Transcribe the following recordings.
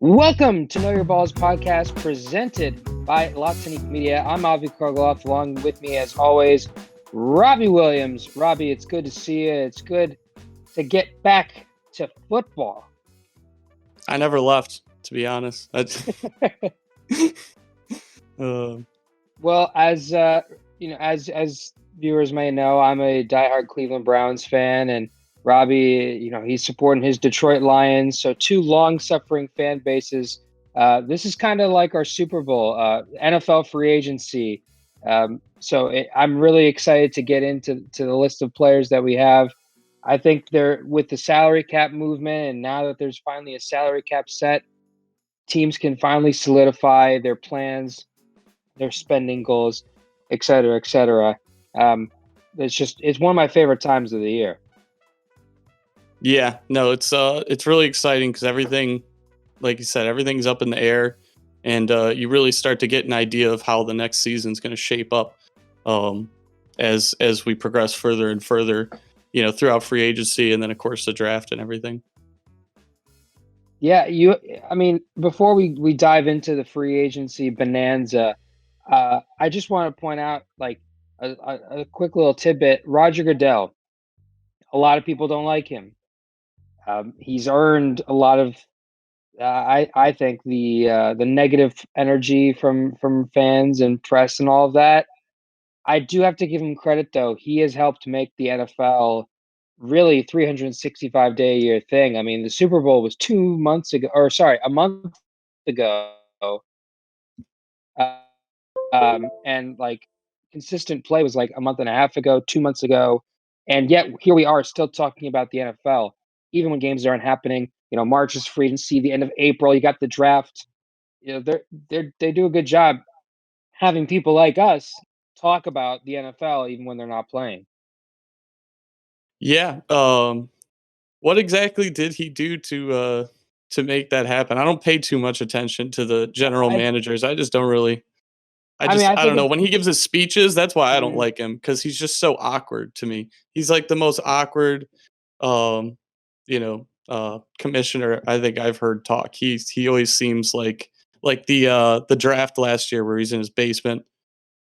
Welcome to Know Your Balls podcast presented by Tonique Media. I'm Carr-Gloth. Along with me, as always, Robbie Williams. Robbie, it's good to see you. It's good to get back to football. I never left, to be honest. Well, as as viewers may know, I'm a diehard Cleveland Browns fan, and Robbie, he's supporting his Detroit Lions. So two long-suffering fan bases. This is kind of like our Super Bowl, NFL free agency. I'm really excited to get into the list of players that we have. I think they're with the salary cap movement, and now that there's finally a salary cap set, teams can finally solidify their plans, their spending goals, et cetera, et cetera. It's one of my favorite times of the year. Yeah, no, it's really exciting because everything, like you said, everything's up in the air, and you really start to get an idea of how the next season's going to shape up as we progress further and further, throughout free agency and then of course the draft and everything. Yeah, before we dive into the free agency bonanza, I just want to point out like a quick little tidbit. Roger Goodell, a lot of people don't like him. He's earned a lot of, I think, the negative energy from fans and press and all of that. I do have to give him credit, though. He has helped make the NFL really 365-day a year thing. I mean, the Super Bowl was 2 months ago, or sorry, a month ago. And like consistent play was like a month and a half ago, 2 months ago. And yet here we are still talking about the NFL, even when games aren't happening. March is free agency, the end of April, you got the draft. They do a good job having people like us talk about the NFL even when they're not playing. Yeah. What exactly did he do to make that happen? I don't pay too much attention to the general managers. I just don't really. I don't know. When he gives his speeches, that's why I don't like him, because he's just so awkward to me. He's like the most awkward, commissioner I think I've heard talk. He always seems like the draft last year where he's in his basement,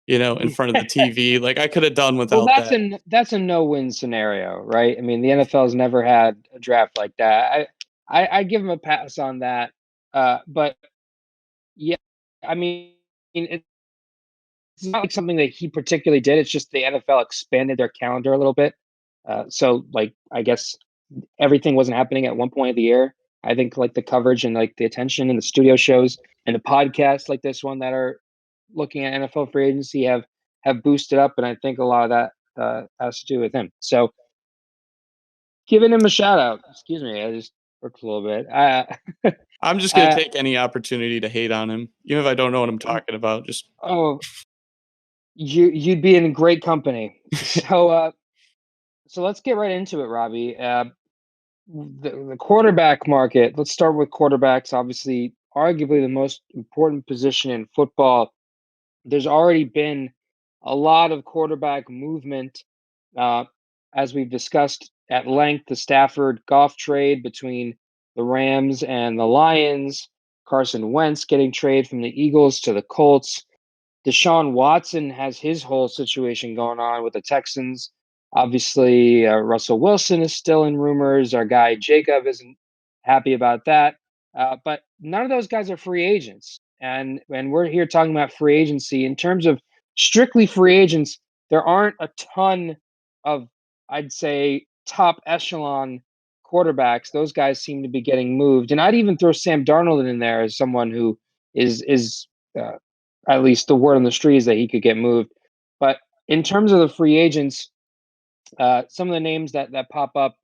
in front of the TV. Like I could have done without that. That's a no-win scenario, right? I mean, the NFL has never had a draft like that. I give him a pass on that. But yeah, I mean, it's not like something that he particularly did. It's just the NFL expanded their calendar a little bit. So like, I guess everything wasn't happening at one point of the year. I think like the coverage and like the attention and the studio shows and the podcasts like this one that are looking at NFL free agency have boosted up, and I think a lot of that has to do with him. So giving him a shout out. Excuse me, I just worked a little bit. I'm just gonna take any opportunity to hate on him, even if I don't know what I'm talking about. Just you'd be in great company. So let's get right into it, Robbie. The quarterback market. Let's start with quarterbacks. Obviously, arguably the most important position in football. There's already been a lot of quarterback movement, as we've discussed at length. The Stafford-Goff trade between the Rams and the Lions. Carson Wentz getting traded from the Eagles to the Colts. Deshaun Watson has his whole situation going on with the Texans. Obviously, Russell Wilson is still in rumors. Our guy Jacob isn't happy about that. But none of those guys are free agents. And we're here talking about free agency. In terms of strictly free agents, there aren't a ton of, I'd say, top echelon quarterbacks. Those guys seem to be getting moved. And I'd even throw Sam Darnold in there as someone who is at least the word on the street is that he could get moved. But in terms of the free agents, some of the names that pop up,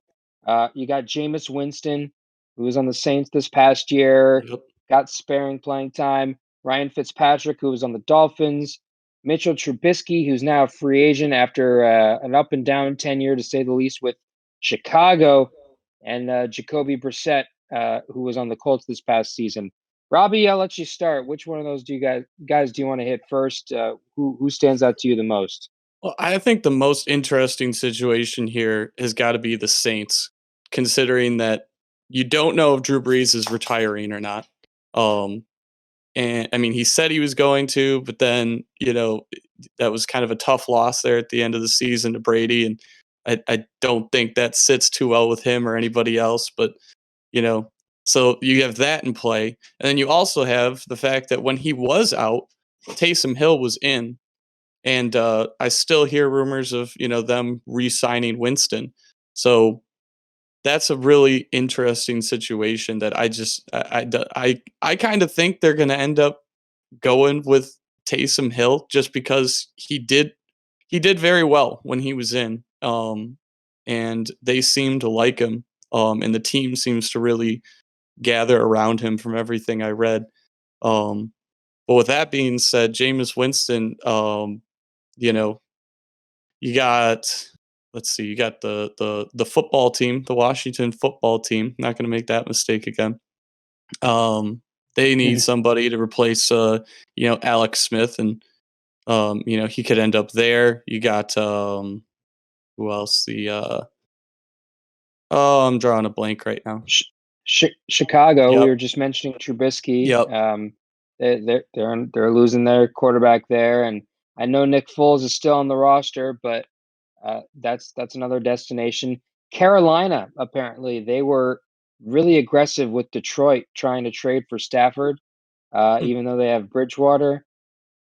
you got Jameis Winston, who was on the Saints this past year, got sparing playing time. Ryan Fitzpatrick, who was on the Dolphins. Mitchell Trubisky, who's now a free agent after an up and down tenure, to say the least, with Chicago. And Jacoby Brissett, who was on the Colts this past season. Robbie, I'll let you start. Which one of those do you guys do you want to hit first? Who stands out to you the most? Well, I think the most interesting situation here has got to be the Saints, considering that you don't know if Drew Brees is retiring or not. And I mean, he said he was going to, but then, that was kind of a tough loss there at the end of the season to Brady. And I don't think that sits too well with him or anybody else. But, you know, so you have that in play. And then you also have the fact that when he was out, Taysom Hill was in. And I still hear rumors of, them re signing Winston. So that's a really interesting situation that I kind of think they're going to end up going with Taysom Hill just because he did very well when he was in, and they seem to like him, and the team seems to really gather around him from everything I read. Um, but with that being said, Jameis Winston, you know, you got let's see, you got the football team, the Washington football team. Not going to make that mistake again. Um, they need Mhm. somebody to replace, Alex Smith, and he could end up there. You got who else? Oh, I'm drawing a blank right now. Chicago, we Yep, were just mentioning Trubisky. yep. They're losing their quarterback there, and I know Nick Foles is still on the roster, but that's another destination. Carolina, apparently, they were really aggressive with Detroit trying to trade for Stafford, Hmm. even though they have Bridgewater.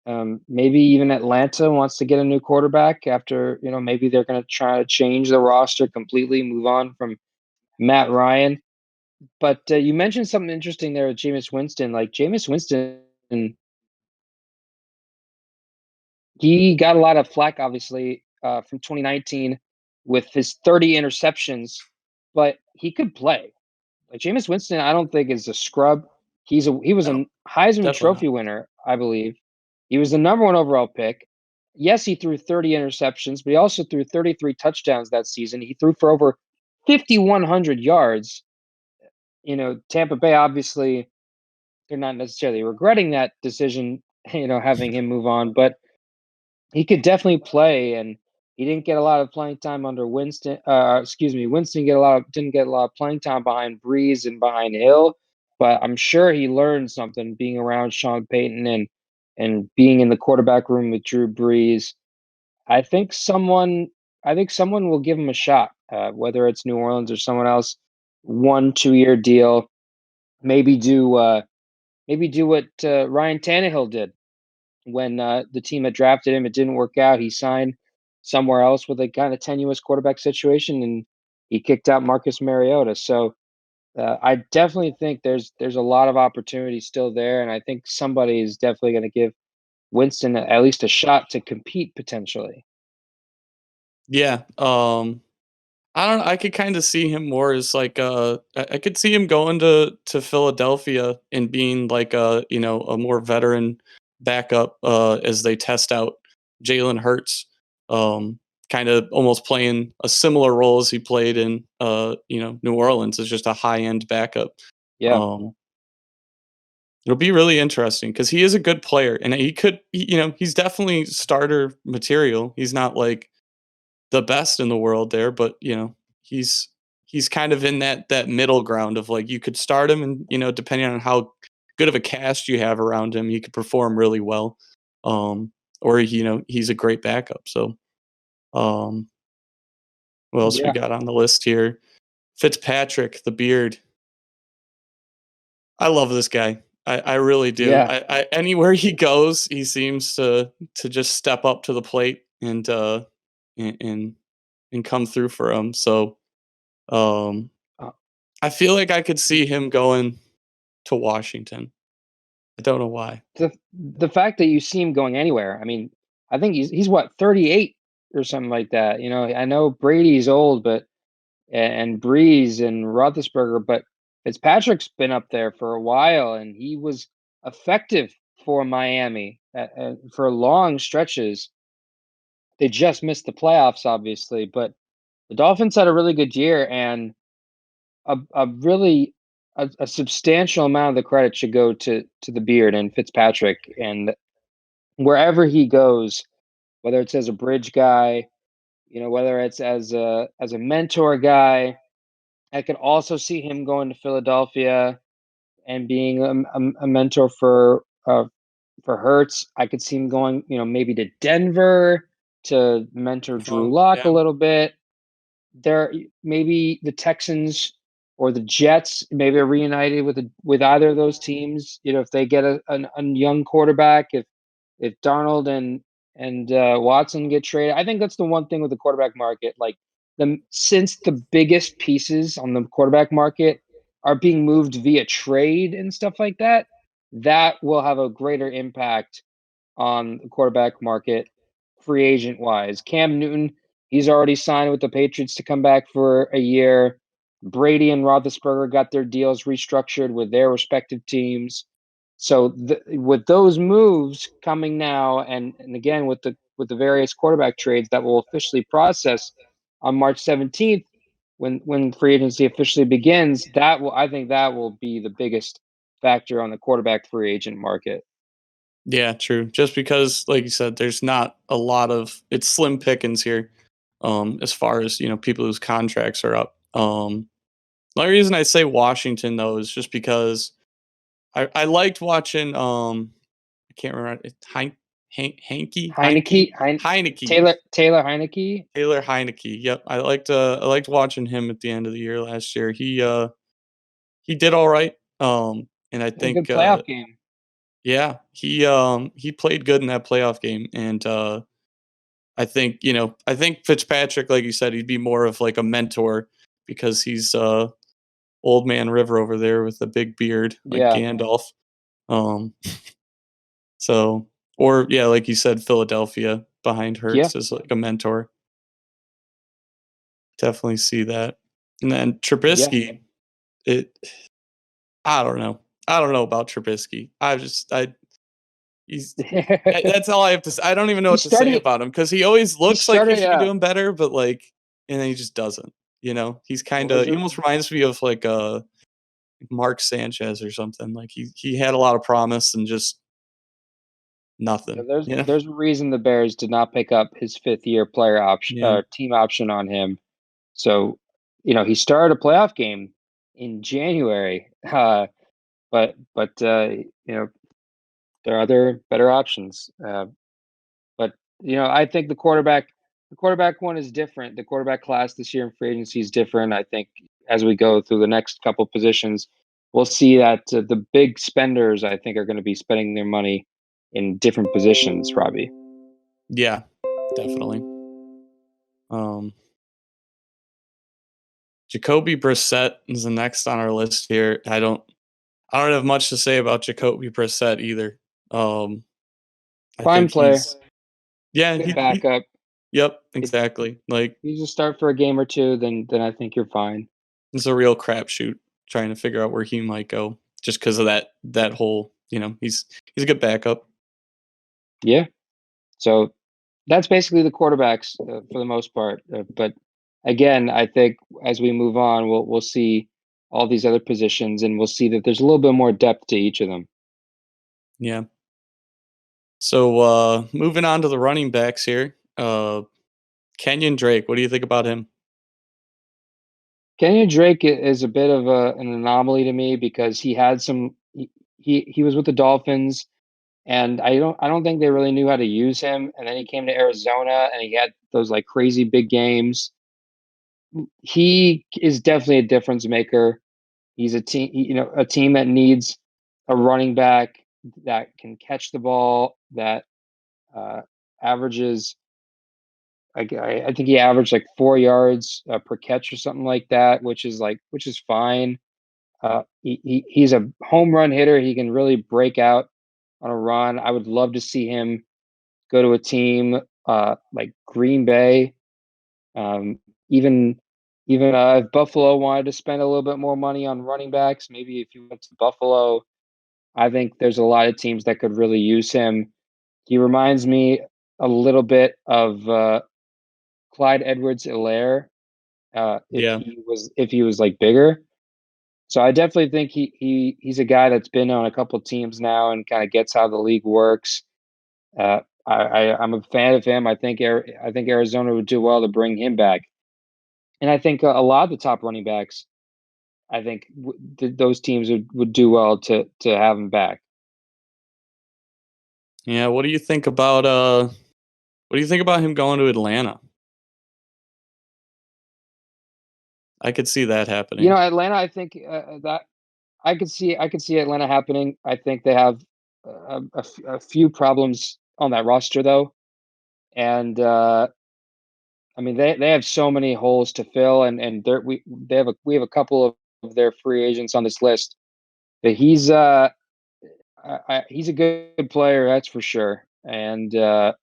Maybe even Atlanta wants to get a new quarterback after, maybe they're going to try to change the roster completely, move on from Matt Ryan. But you mentioned something interesting there with Jameis Winston. Like Jameis Winston, he got a lot of flack, obviously, from 2019 with his 30 interceptions, but he could play. Like Jameis Winston, I don't think is a scrub. He was No, a Heisman definitely not. Trophy winner, I believe. He was the number one overall pick. Yes, he threw 30 interceptions, but he also threw 33 touchdowns that season. He threw for over 5,100 yards. Tampa Bay obviously they're not necessarily regretting that decision, having him move on, but he could definitely play, and he didn't get a lot of playing time under Winston. Excuse me, Winston didn't get a lot of playing time behind Breeze and behind Hill, but I'm sure he learned something being around Sean Payton and being in the quarterback room with Drew Brees. I think someone, I think someone will give him a shot, whether it's New Orleans or someone else. 1 2 year deal, maybe do what Ryan Tannehill did when the team had drafted him. It didn't work out. He signed somewhere else with a kind of tenuous quarterback situation, and he kicked out Marcus Mariota. So I definitely think there's a lot of opportunity still there, and I think somebody is definitely going to give Winston at least a shot to compete potentially. Yeah. I don't know. I could kind of see him more as like I could see him going to Philadelphia and being like a more veteran backup as they test out Jalen Hurts. Um Kind of almost playing a similar role as he played in New Orleans as just a high end backup. Yeah, Um It'll be really interesting because he is a good player and he's definitely starter material. He's not like the best in the world there, but he's he's kind of in that middle ground of like you could start him and depending on how good of a cast you have around him, he could perform really well. Um or he's a great backup. So um what else we yeah, got on the list here? Fitzpatrick, the beard. I love this guy. I really do. yeah. I anywhere he goes, he seems to just step up to the plate and and, and come through for him. So um Uh, I feel like I could see him going to Washington. I don't know why. the fact that you see him going anywhere, I mean, I think he's what 38 or something like that. I know Brady's old, but and Breeze and Roethlisberger, but Fitzpatrick's been up there for a while, and he was effective for Miami for long stretches. They just missed the playoffs, obviously, but the Dolphins had a really good year, and a really a substantial amount of the credit should go to the beard and Fitzpatrick, and wherever he goes, whether it's as a bridge guy, whether it's as a mentor guy. I could also see him going to Philadelphia. and being a mentor for Hurts. I could see him going, maybe to Denver to mentor Drew Lock a Yeah. little bit. There, maybe the Texans or the Jets maybe are reunited with either of those teams. If they get a young quarterback, if Darnold and Watson get traded, I think that's the one thing with the quarterback market. Like since the biggest pieces on the quarterback market are being moved via trade and stuff like that, that will have a greater impact on the quarterback market, free agent wise. Cam Newton, he's already signed with the Patriots to come back for a year. Brady and Roethlisberger got their deals restructured with their respective teams. So with those moves coming now, and again with the various quarterback trades that will officially process on March 17th, when free agency officially begins, I think that will be the biggest factor on the quarterback free agent market. Yeah, true. Just because, like you said, there's not a lot of it's slim pickings here, as far as people whose contracts are up. The only reason I say Washington though is just because I liked watching I can't remember it Hanky Heineke, Heineke Taylor Heineke. Taylor Heineke. Yep, I liked watching him at the end of the year last year. He did all right. And I A good think playoff game. yeah, he played good in that playoff game, and I think Fitzpatrick, like you said, he'd be more of like a mentor because he's old man River over there with a big beard like Yeah, Gandalf. Um, so or yeah, like you said, Philadelphia behind yeah, Hurts is like a mentor. Definitely see that. And then yeah. Trubisky, it I don't know. I don't know about Trubisky. He's that's all I have to say. I don't even know he what to say started. about him because he always He looks like he started. should be doing better, but like, and then he just doesn't. He's Well, kind of he almost reminds me of like Mark Sanchez or something. Like he had a lot of promise and just nothing. there's a reason the Bears did not pick up his 5th-year player option, Yeah, team option on him. So, he started a playoff game in January, but there are other better options. But I think the quarterback one is different. The quarterback class this year in free agency is different. I think as we go through the next couple positions, we'll see that the big spenders, I think, are going to be spending their money in different positions. Robbie, yeah, definitely. Um, Jacoby Brissett is the next on our list here. I don't have much to say about Jacoby Brissett either. Um, I fine think player, yeah, good backup. yep, If exactly. Like you just start for a game or two, then I think you're fine. it's a real crapshoot trying to figure out where he might go just because of that whole, he's a good backup. Yeah. So that's basically the quarterbacks for the most part. But again, I think as we move on, we'll see all these other positions, and we'll see that there's a little bit more depth to each of them. Yeah. So moving on to the running backs here. Kenyon Drake, what do you think about him? Kenyon Drake is a bit of an anomaly to me because he had some. He was with the Dolphins, and I don't think they really knew how to use him. And then he came to Arizona, and he had those like crazy big games. He is definitely a difference maker. He's a team that needs a running back that can catch the ball, that uh, averages. I think he averaged like 4 yards per catch or something like that, which is fine. He's a home run hitter. He can really break out on a run. I would love to see him go to a team like Green Bay. Um, even if Buffalo wanted to spend a little bit more money on running backs, maybe if you went to Buffalo, I think there's a lot of teams that could really use him. He reminds me a little bit of Clyde Edwards-Helaire Yeah. if he was like bigger. So I definitely think he's a guy that's been on a couple teams now and kind of gets how the league works. I'm a fan of him. I think Arizona would do well to bring him back. And I think a lot of the top running backs I think those teams would do well to have him back. Yeah, what do you think about him going to Atlanta? I could see that happening. Atlanta, I think that I could see Atlanta happening. I think they have a few problems on that roster though, and I mean they have so many holes to fill, and we have a couple of their free agents on this list. But he's a good player, that's for sure. And I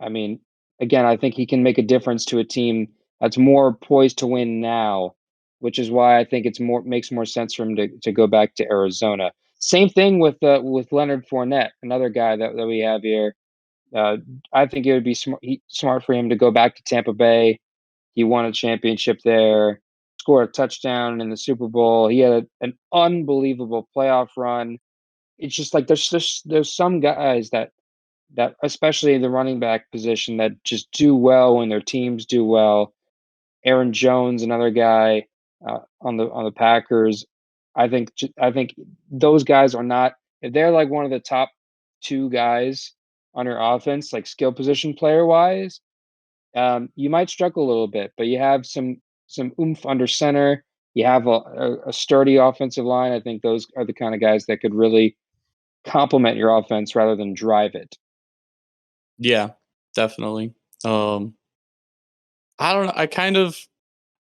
mean, again, I think he can make a difference to a team that's more poised to win now, which is why I think it's more makes more sense for him to go back to Arizona. Same thing with Leonard Fournette, another guy that we have here. Uh, I think it would be smart for him to go back to Tampa Bay. He won a championship there, scored a touchdown in the Super Bowl. He had an unbelievable playoff run. It's just like there's some guys that especially in the running back position that just do well when their teams do well. Aaron Jones, another guy on the Packers. I think those guys are not if they're like one of the top two guys on your offense, like skill position player wise. You might struggle a little bit, but you have some oomph under center. You have a sturdy offensive line. I think those are the kind of guys that could really complement your offense rather than drive it. Yeah, definitely. Um, I don't know. I don't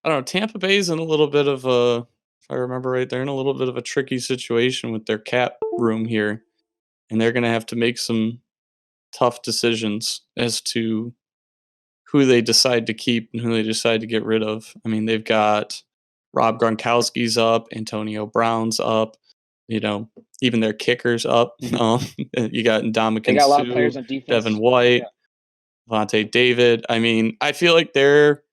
know. Tampa Bay's in a little bit of a, if I remember right, they're in a little bit of a tricky situation with their cap room here, and they're gonna have to make some tough decisions as to who they decide to keep and who they decide to get rid of. I mean, they've got Rob Gronkowski's up, Antonio Brown's up, you know, even their kickers up. Mhm. You got They Ndamukong got a lot of Suh, players on Devin defense. White, Yeah. Vontae David. I mean, I feel like they're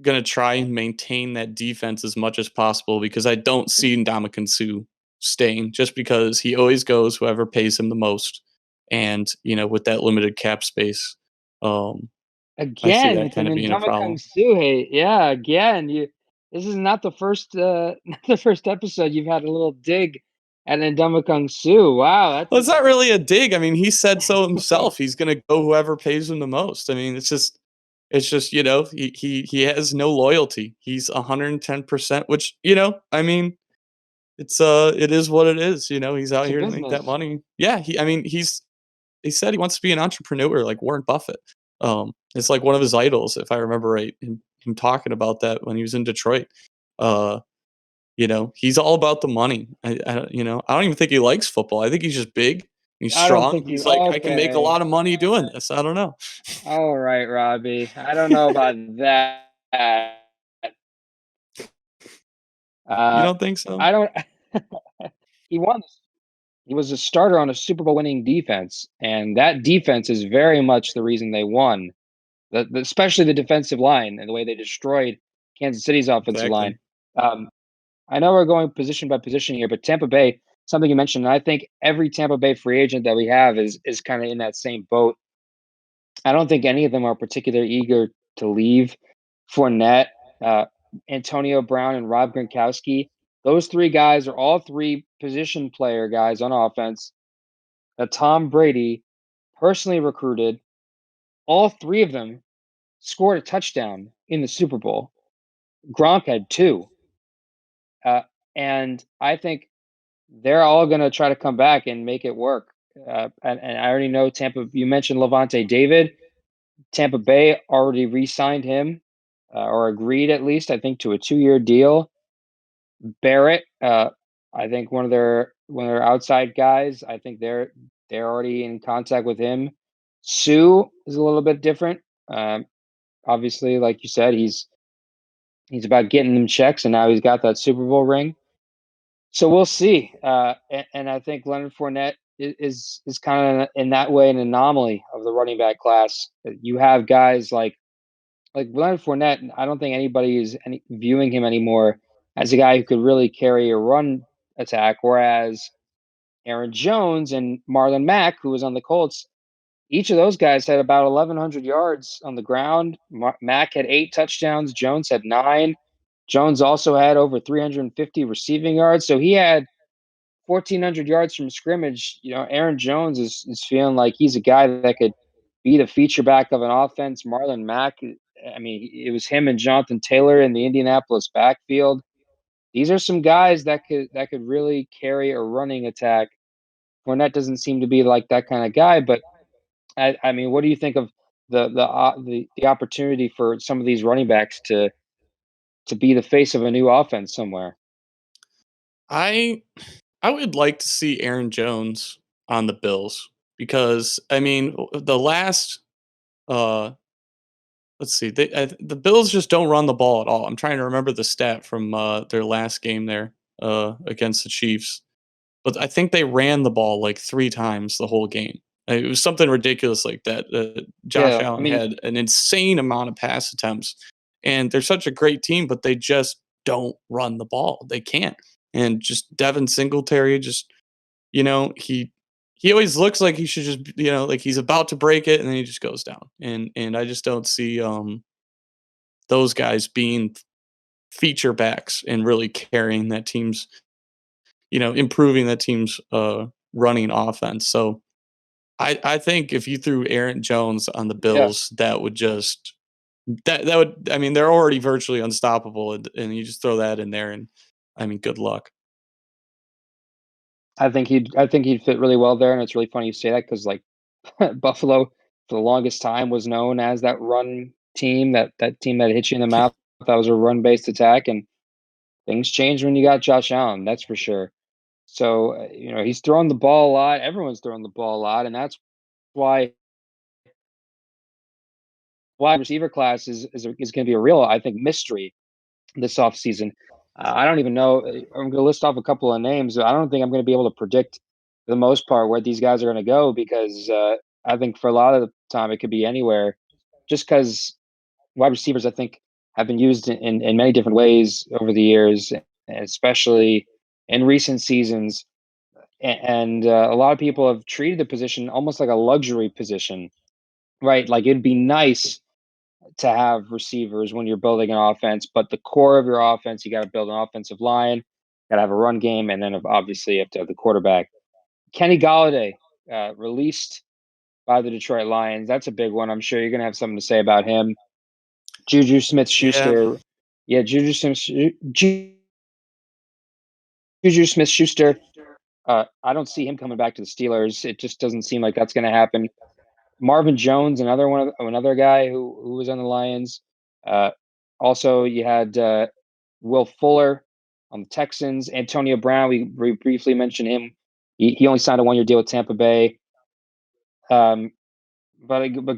gonna try and maintain that defense as much as possible because I don't see Ndamukong Suh staying just because he always goes whoever pays him the most. And, with that limited cap space, um, I see Again, that it's an kind of being a Ndamukong problem. Suh. Yeah, again, you this is not the first not the first episode you've had a little dig at Ndamukong Suh. Wow, Well, it's not really a dig. I mean, he said so himself. He's gonna go whoever pays him the most. I mean, it's just, he has no loyalty. He's 110%, which, I mean, it is what it is. He's out it's a here to make that business. money. Yeah, I mean, he said he wants to be an entrepreneur like Warren Buffett. It's like one of his idols, if I remember right, him talking about that when he was in Detroit. Uh, he's all about the money. I don't even think he likes football. I think he's just big. He's I don't strong. think you He's like, I can make a okay. lot of money doing this. I don't know. All right, Robbie. I don't know about that. You Uh don't think so? I don't he won. He was a starter on a Super Bowl winning defense, and that defense is very much the reason they won. Especially the defensive line and the way they destroyed Kansas City's offensive line. Exactly. Um, I know we're going position by position here, but Tampa Bay, something you mentioned, and I think every Tampa Bay free agent that we have is kind of in that same boat. I don't think any of them are particularly eager to leave. Fournette, uh, Antonio Brown, and Rob Gronkowski. Those three guys are all three position player guys on offense that Tom Brady personally recruited. All three of them scored a touchdown in the Super Bowl. Gronk had two. Uh, and I think they're all going to try to come back and make it work. And I already know Tampa. You mentioned Levante David. Tampa Bay already re-signed him, or agreed at least, I think, to a 2-year deal. Barrett, I think one of their outside guys. I think they're already in contact with him. Sue is a little bit different. Um, Obviously, like you said, he's about getting them checks, and now he's got that Super Bowl ring. So we'll see. And I think Leonard Fournette is kind of in that way an anomaly of the running back class. You have guys like Leonard Fournette. I don't think anybody is viewing him anymore as a guy who could really carry a run attack, whereas Aaron Jones and Marlon Mack, who was on the Colts, each of those guys had about 1,100 yards on the ground. Mack had 8 touchdowns. Jones had 9. Jones also had over 350 receiving yards, so he had 1,400 yards from scrimmage. Aaron Jones is feeling like he's a guy that could be the feature back of an offense. Marlon Mack, I mean, it was him and Jonathan Taylor in the Indianapolis backfield. These are some guys that could really carry a running attack. Fournette doesn't seem to be like that kind of guy, but I mean, what do you think of the opportunity for some of these running backs to be the face of a new offense somewhere? I I would like to see Aaron Jones on the Bills because I mean the last uh let's see the Bills just don't run the ball at all. I'm trying to remember the stat from their last game there against the Chiefs. But I think they ran the ball like 3 times the whole game. It was something ridiculous like that. Josh Yeah, I Allen mean, had an insane amount of pass attempts, and they're such a great team, but they just don't run the ball. They can't. And just Devin Singletary, just he always looks like he should just like he's about to break it, and then he just goes down. And I just don't see those guys being feature backs and really carrying that team's improving that team's running offense. So I think if you threw Aaron Jones on the yeah, Bills, that would just that would I mean they're already virtually unstoppable, and you just throw that in there, and I mean good luck. I think he'd fit really well there, and it's really funny you say that because like Buffalo for the longest time was known as that run team, that team that hit you in the mouth. That was a run based attack, and things changed when you got Josh Allen. That's for sure. So he's throwing the ball a lot. Everyone's throwing the ball a lot, and that's why wide receiver class is going to be a real, I think, mystery this offseason. I don't even know. I'm going to list off a couple of names. I don't think I'm going to be able to predict, for the most part, where these guys are going to go because I think for a lot of the time it could be anywhere. Just because wide receivers, I think, have been used in many different ways over the years, especially in recent seasons. And a lot of people have treated the position almost like a luxury position, right? Like it'd be nice to have receivers when you're building an offense, but the core of your offense, you got to build an offensive line, got to have a run game, and then obviously you have to have the quarterback. Kenny Galladay, released by the Detroit Lions. That's a big one. I'm sure you're going to have something to say about him. Juju Smith Yeah. Schuster. Yeah, Juju Smith Schuster. I don't see him coming back to the Steelers. It just doesn't seem like that's going to happen. Marvin Jones, another guy who was on the Lions. Uh, Also, you had Will Fuller on the Texans. Antonio Brown, we briefly mentioned him. He only signed a 1-year deal with Tampa Bay. But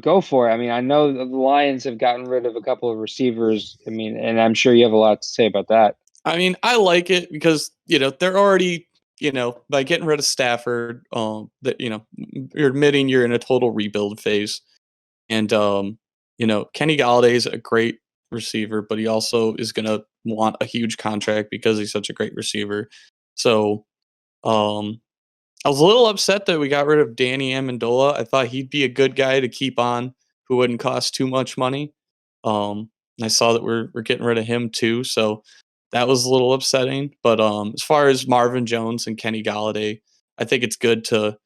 go for it. I mean, I know the Lions have gotten rid of a couple of receivers. I mean, and I'm sure you have a lot to say about that. I mean, I like it because they're already by getting rid of Stafford, that you're admitting you're in a total rebuild phase. And Kenny Galladay is a great receiver, but he also is going to want a huge contract because he's such a great receiver. So um, I was a little upset that we got rid of Danny Amendola. I thought he'd be a good guy to keep on, who wouldn't cost too much money. And I saw that we're getting rid of him too, so that was a little upsetting. But as far as Marvin Jones and Kenny Galladay, I think it's good to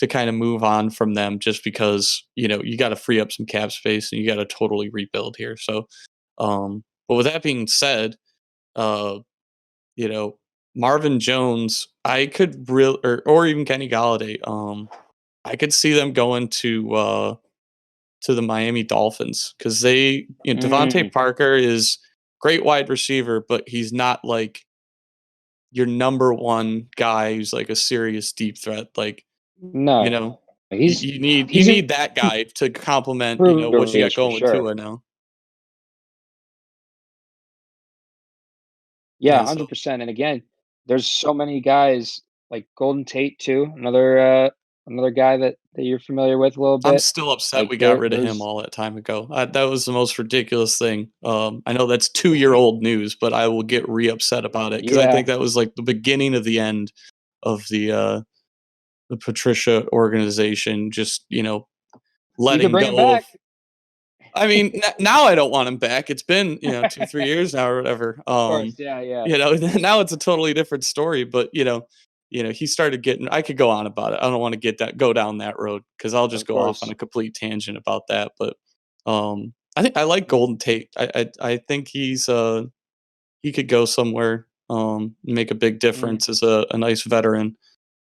kind of move on from them just because you got to free up some cap space and you got to totally rebuild here. So, but with that being said, uh, you know, Marvin Jones, I could real or even Kenny Galladay, I could see them going to the Miami Dolphins because Devontae Mm, Parker is great wide receiver, but he's not like your number one guy who's like a serious deep threat. Like you no, know, he's you he's need that guy to complement what you got improved for going with sure. Tua now. Yeah, Yeah, so 100%. And again, there's so many guys like Golden Tate too, another guy that you're familiar with a little I'm bit. still upset Like we got rid of him there's all that time ago. That was the most ridiculous thing. I know that's 2 year old news, but I will get re upset about it because I yeah, think that was like the beginning of the end of the Patricia organization. Just you could letting bring him go of back. I mean, now I don't want him back. It's been 2-3 years now or whatever. Of course, yeah. Now it's a totally different story. But he started getting. I could go on about it. I don't want to go down that road because I'll just Of go off on course. a complete tangent about that. But I think I like Golden Tate. I think he could go somewhere. Make a big Mm. difference as a nice veteran.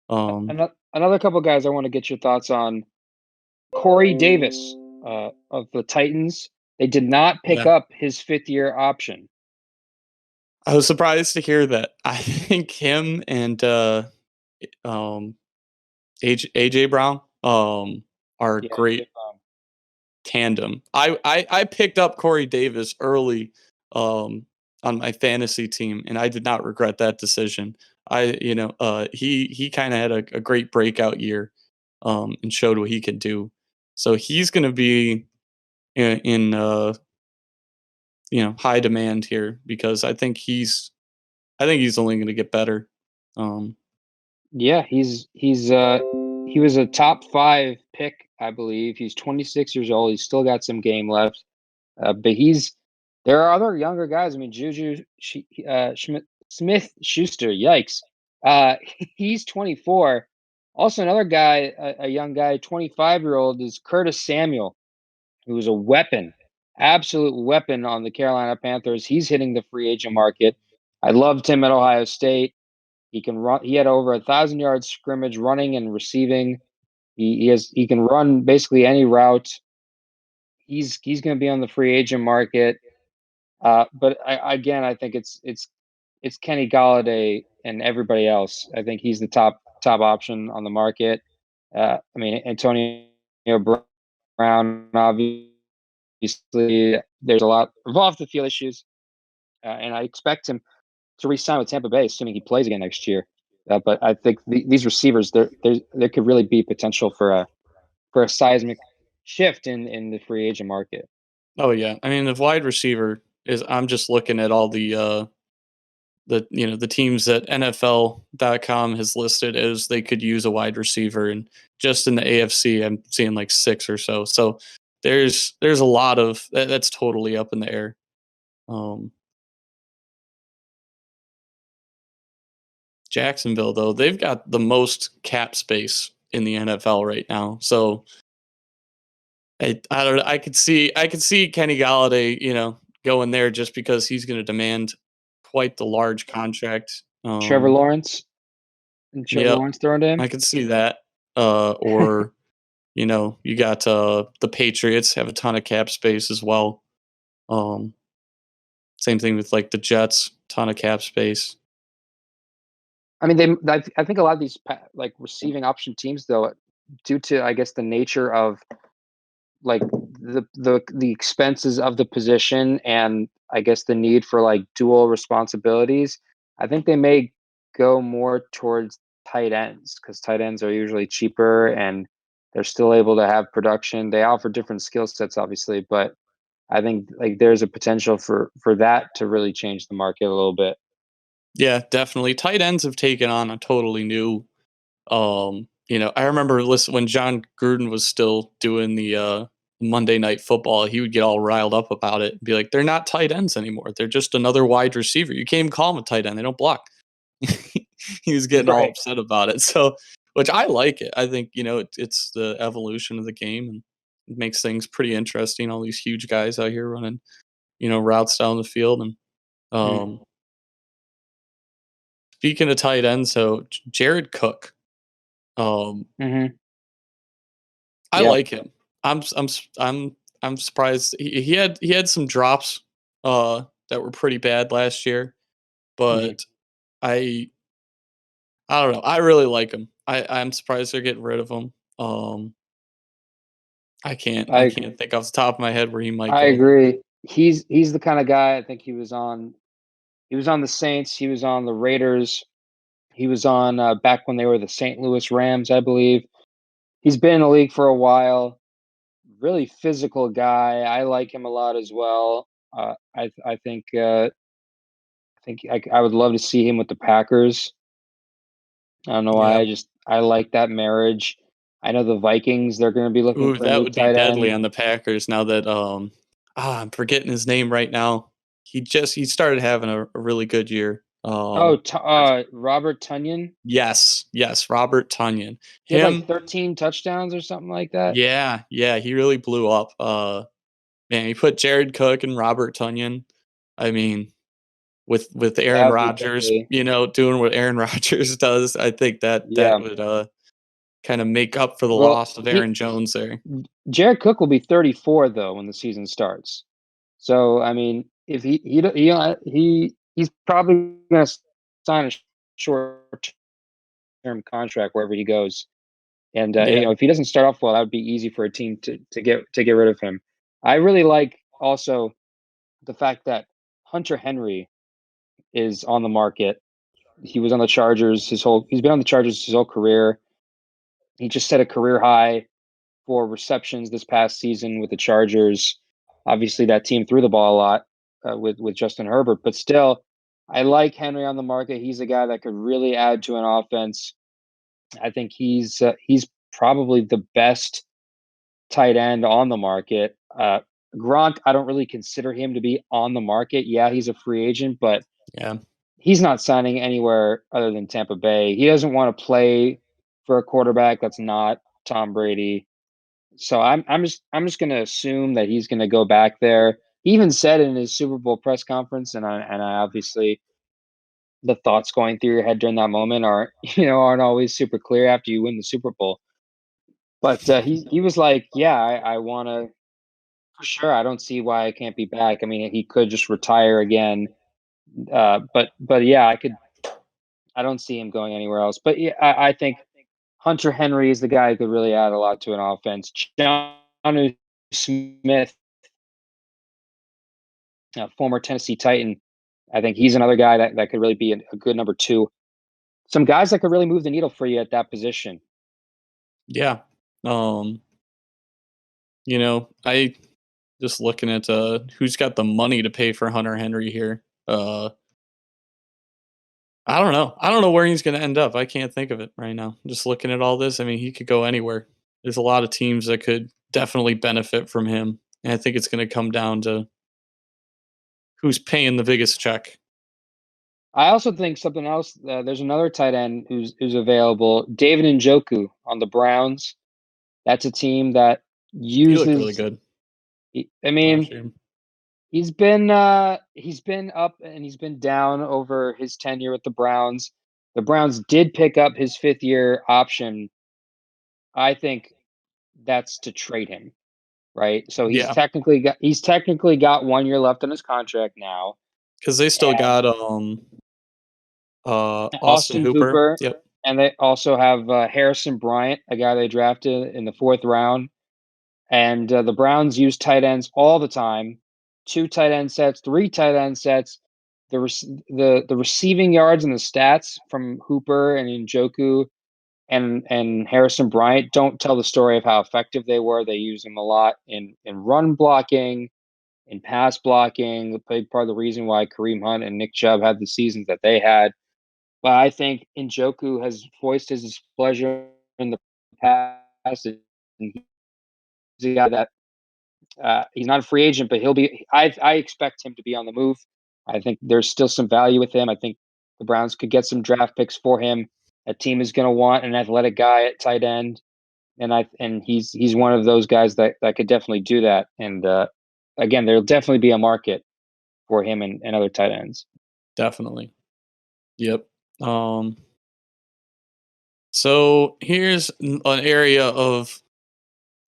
Another couple guys I want to get your thoughts on. Corey Davis of the Titans. They did not pick Yeah. up his fifth-year option. I was surprised to hear that. I think him and um AJ Brown are Yeah, great tandem. I picked up Corey Davis early on my fantasy team, and I did not regret that decision. He kind of had a great breakout year and showed what he could do. So he's going to be in high demand here because I think he's only going to get better. Um, Yeah, he was a top 5 pick, I believe. He's 26 years old. He's still got some game left. But there are other younger guys. I mean, Juju Smith Schuster. Yikes. He's 24. Also, another guy, a young guy, 25-year-old, is Curtis Samuel, who's a weapon, absolute weapon on the Carolina Panthers. He's hitting the free agent market. I loved him at Ohio State. He can run. He had over 1,000 yards scrimmage running and receiving. He can run basically any route. He's going to be on the free agent market. But I think it's Kenny Galladay and everybody else. I think he's the top option on the market. I mean, Antonio Brown, obviously, there's a lot of off the field issues, and I expect him to re-sign with Tampa Bay, assuming he plays again next year. But I think these receivers, there could really be potential for a seismic shift in the free agent market. oh yeah, I mean the wide receiver is. I'm just looking at all the teams that NFL.com has listed as they could use a wide receiver, and just in the AFC, I'm seeing like 6 or so. So there's a lot of that's totally up in the air. Um, Jacksonville though, they've got the most cap space in the NFL right now. So I don't know. I could see Kenny Galladay, going there just because he's going to demand quite the large contract. Trevor Lawrence and Trevor Yep, Lawrence thrown to him. I could see that. Or you got the Patriots have a ton of cap space as well. Um, Same thing with like the Jets, ton of cap space. I mean, I think a lot of these like receiving option teams, though, due to I guess the nature of like the expenses of the position and I guess the need for like dual responsibilities, I think they may go more towards tight ends because tight ends are usually cheaper and they're still able to have production. They offer different skill sets, obviously, but I think like there's a potential for that to really change the market a little bit. Yeah, definitely. Tight ends have taken on a totally new. I remember listen when John Gruden was still doing the Monday Night Football. He would get all riled up about it and be like, "They're not tight ends anymore. They're just another wide receiver. You can't even call them a tight end. They don't block." He was getting all Right. upset about it. So, which I like it. I think it's the evolution of the game and it makes things pretty interesting. All these huge guys out here running routes down the field and Mm. um, speaking of tight ends, so Jared Cook. Um, Mm-hmm. I Yep. like him. I'm surprised he had some drops that were pretty bad last year, Mm-hmm. but I I don't know. I really like him. I'm surprised they're getting rid of him. Um, I can't I I can't think off the top of my head where he might I go. agree. He's the kind of guy I think he was on the Saints, he was on the Raiders, he was on back when they were the St. Louis Rams, I believe. He's been in the league for a while. Really physical guy. I like him a lot as well. I think I would love to see him with the Packers. I don't know why. Yeah. I like that marriage. I know the Vikings, they're going to be looking Ooh, for a that new would be tight deadly end. on the Packers now that I'm forgetting his name right now. He started having a really good year. Oh, Robert Tunyon. Yes, Robert Tonyan. He had like Him, 13 touchdowns or something like that. yeah, he really blew up. Man, he put Jared Cook and Robert Tonyan. I mean, with That Aaron would be Rodgers, deadly. doing what Aaron Rodgers does, I think that Yeah. would kind of make up for the Well, loss of Aaron Jones there. Jared Cook will be 34 though when the season starts. So I mean, if he's probably going to sign a short term contract wherever he goes. And Yeah, if he doesn't start off well, that would be easy for a team to get rid of him. I really like also the fact that Hunter Henry is on the market. He was on the Chargers he's been on the Chargers his whole career. He just set a career high for receptions this past season with the Chargers. Obviously, that team threw the ball a lot with Justin Herbert, but still, I like Henry on the market. He's a guy that could really add to an offense. I think he's probably the best tight end on the market. Gronk, I don't really consider him to be on the market. Yeah, he's a free agent, but yeah, he's not signing anywhere other than Tampa Bay. He doesn't want to play for a quarterback that's not Tom Brady. So I'm just gonna assume that he's gonna go back there. He even said in his Super Bowl press conference, and I obviously the thoughts going through your head during that moment aren't always super clear after you win the Super Bowl. But he was like, yeah, I want to for sure. I don't see why I can't be back. I mean, he could just retire again. But yeah, I don't see him going anywhere else. But yeah, I think Hunter Henry is the guy who could really add a lot to an offense. Jonnu Smith, former Tennessee Titan, I think he's another guy that could really be a good number two. Some guys that could really move the needle for you at that position. yeah. Um, I just looking at who's got the money to pay for Hunter Henry here. I don't know. I don't know where he's going to end up. I can't think of it right now. Just looking at all this, I mean, he could go anywhere. There's a lot of teams that could definitely benefit from him, and I think it's going to come down to who's paying the biggest check. I also think something else. There's another tight end who's available, David Njoku on the Browns. That's a team that He looked really uses. good I last mean, year. he's been up and he's been down over his tenure with the Browns. The Browns did pick up his 5th-year option. I think that's to trade him, right? So he's Yeah, technically got 1 year left on his contract now. because they still And got Austin Austin Hooper. Hooper, Yep. and they also have Harrison Bryant, a guy they drafted in the 4th round. And the Browns use tight ends all the time. 2 tight end sets, 3 tight end sets. The receiving yards and the stats from Hooper and Njoku and Harrison Bryant don't tell the story of how effective they were. They use them a lot in run blocking, in pass blocking. A big part of the reason why Kareem Hunt and Nick Chubb had the seasons that they had. But I think Njoku has voiced his displeasure in the past. And he's a guy that he's not a free agent, but he'll be. I expect him to be on the move. I think there's still some value with him. I think the Browns could get some draft picks for him. A team is going to want an athletic guy at tight end, and he's one of those guys that could definitely do that. And again, there'll definitely be a market for him and other tight ends. Definitely. Yep. Um, so here's an area of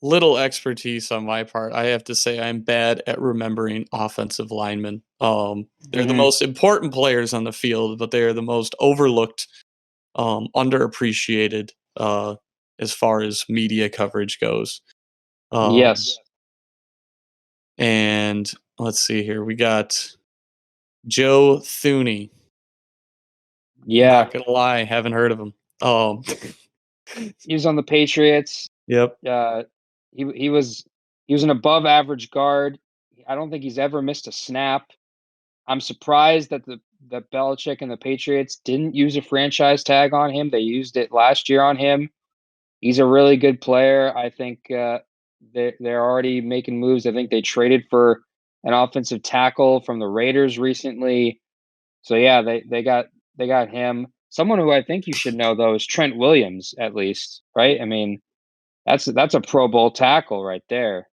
little expertise on my part. I have to say I'm bad at remembering offensive linemen. They're the Hmm. most important players on the field, but they are the most overlooked, underappreciated as far as media coverage goes. Um, Yes. and let's see here. We got Joe Thuney. Yeah. Not gonna lie, haven't heard of him. Um, He was on the Patriots. yep. Uh, he was an above average guard. I don't think he's ever missed a snap. I'm surprised that Belichick and the Patriots didn't use a franchise tag on him. They used it last year on him. He's a really good player. I think they're already making moves. I think they traded for an offensive tackle from the Raiders recently. So yeah, they got him. Someone who I think you should know though is Trent Williams, at least, right? I mean, that's a Pro Bowl tackle right there.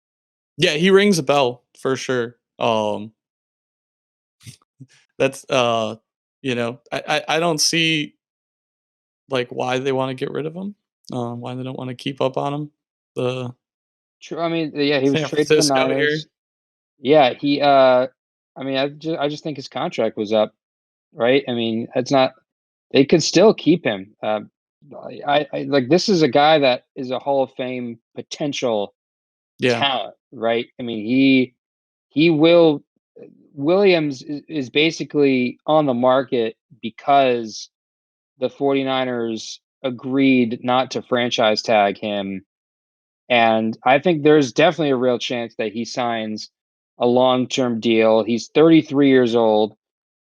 Yeah, he rings a bell for sure. That's I don't see like why they want to get rid of him. Why they don't want to keep up on him. The True. I mean, yeah, he was San traded to the Francisco here. Niners. Yeah, I mean, I just think his contract was up, right? I mean, it's not. They could still keep him. I like this is a guy that is a Hall of Fame potential Yeah, talent, right? I mean, he will. Williams is basically on the market because the 49ers agreed not to franchise tag him. And I think there's definitely a real chance that he signs a long-term deal. He's 33 years old.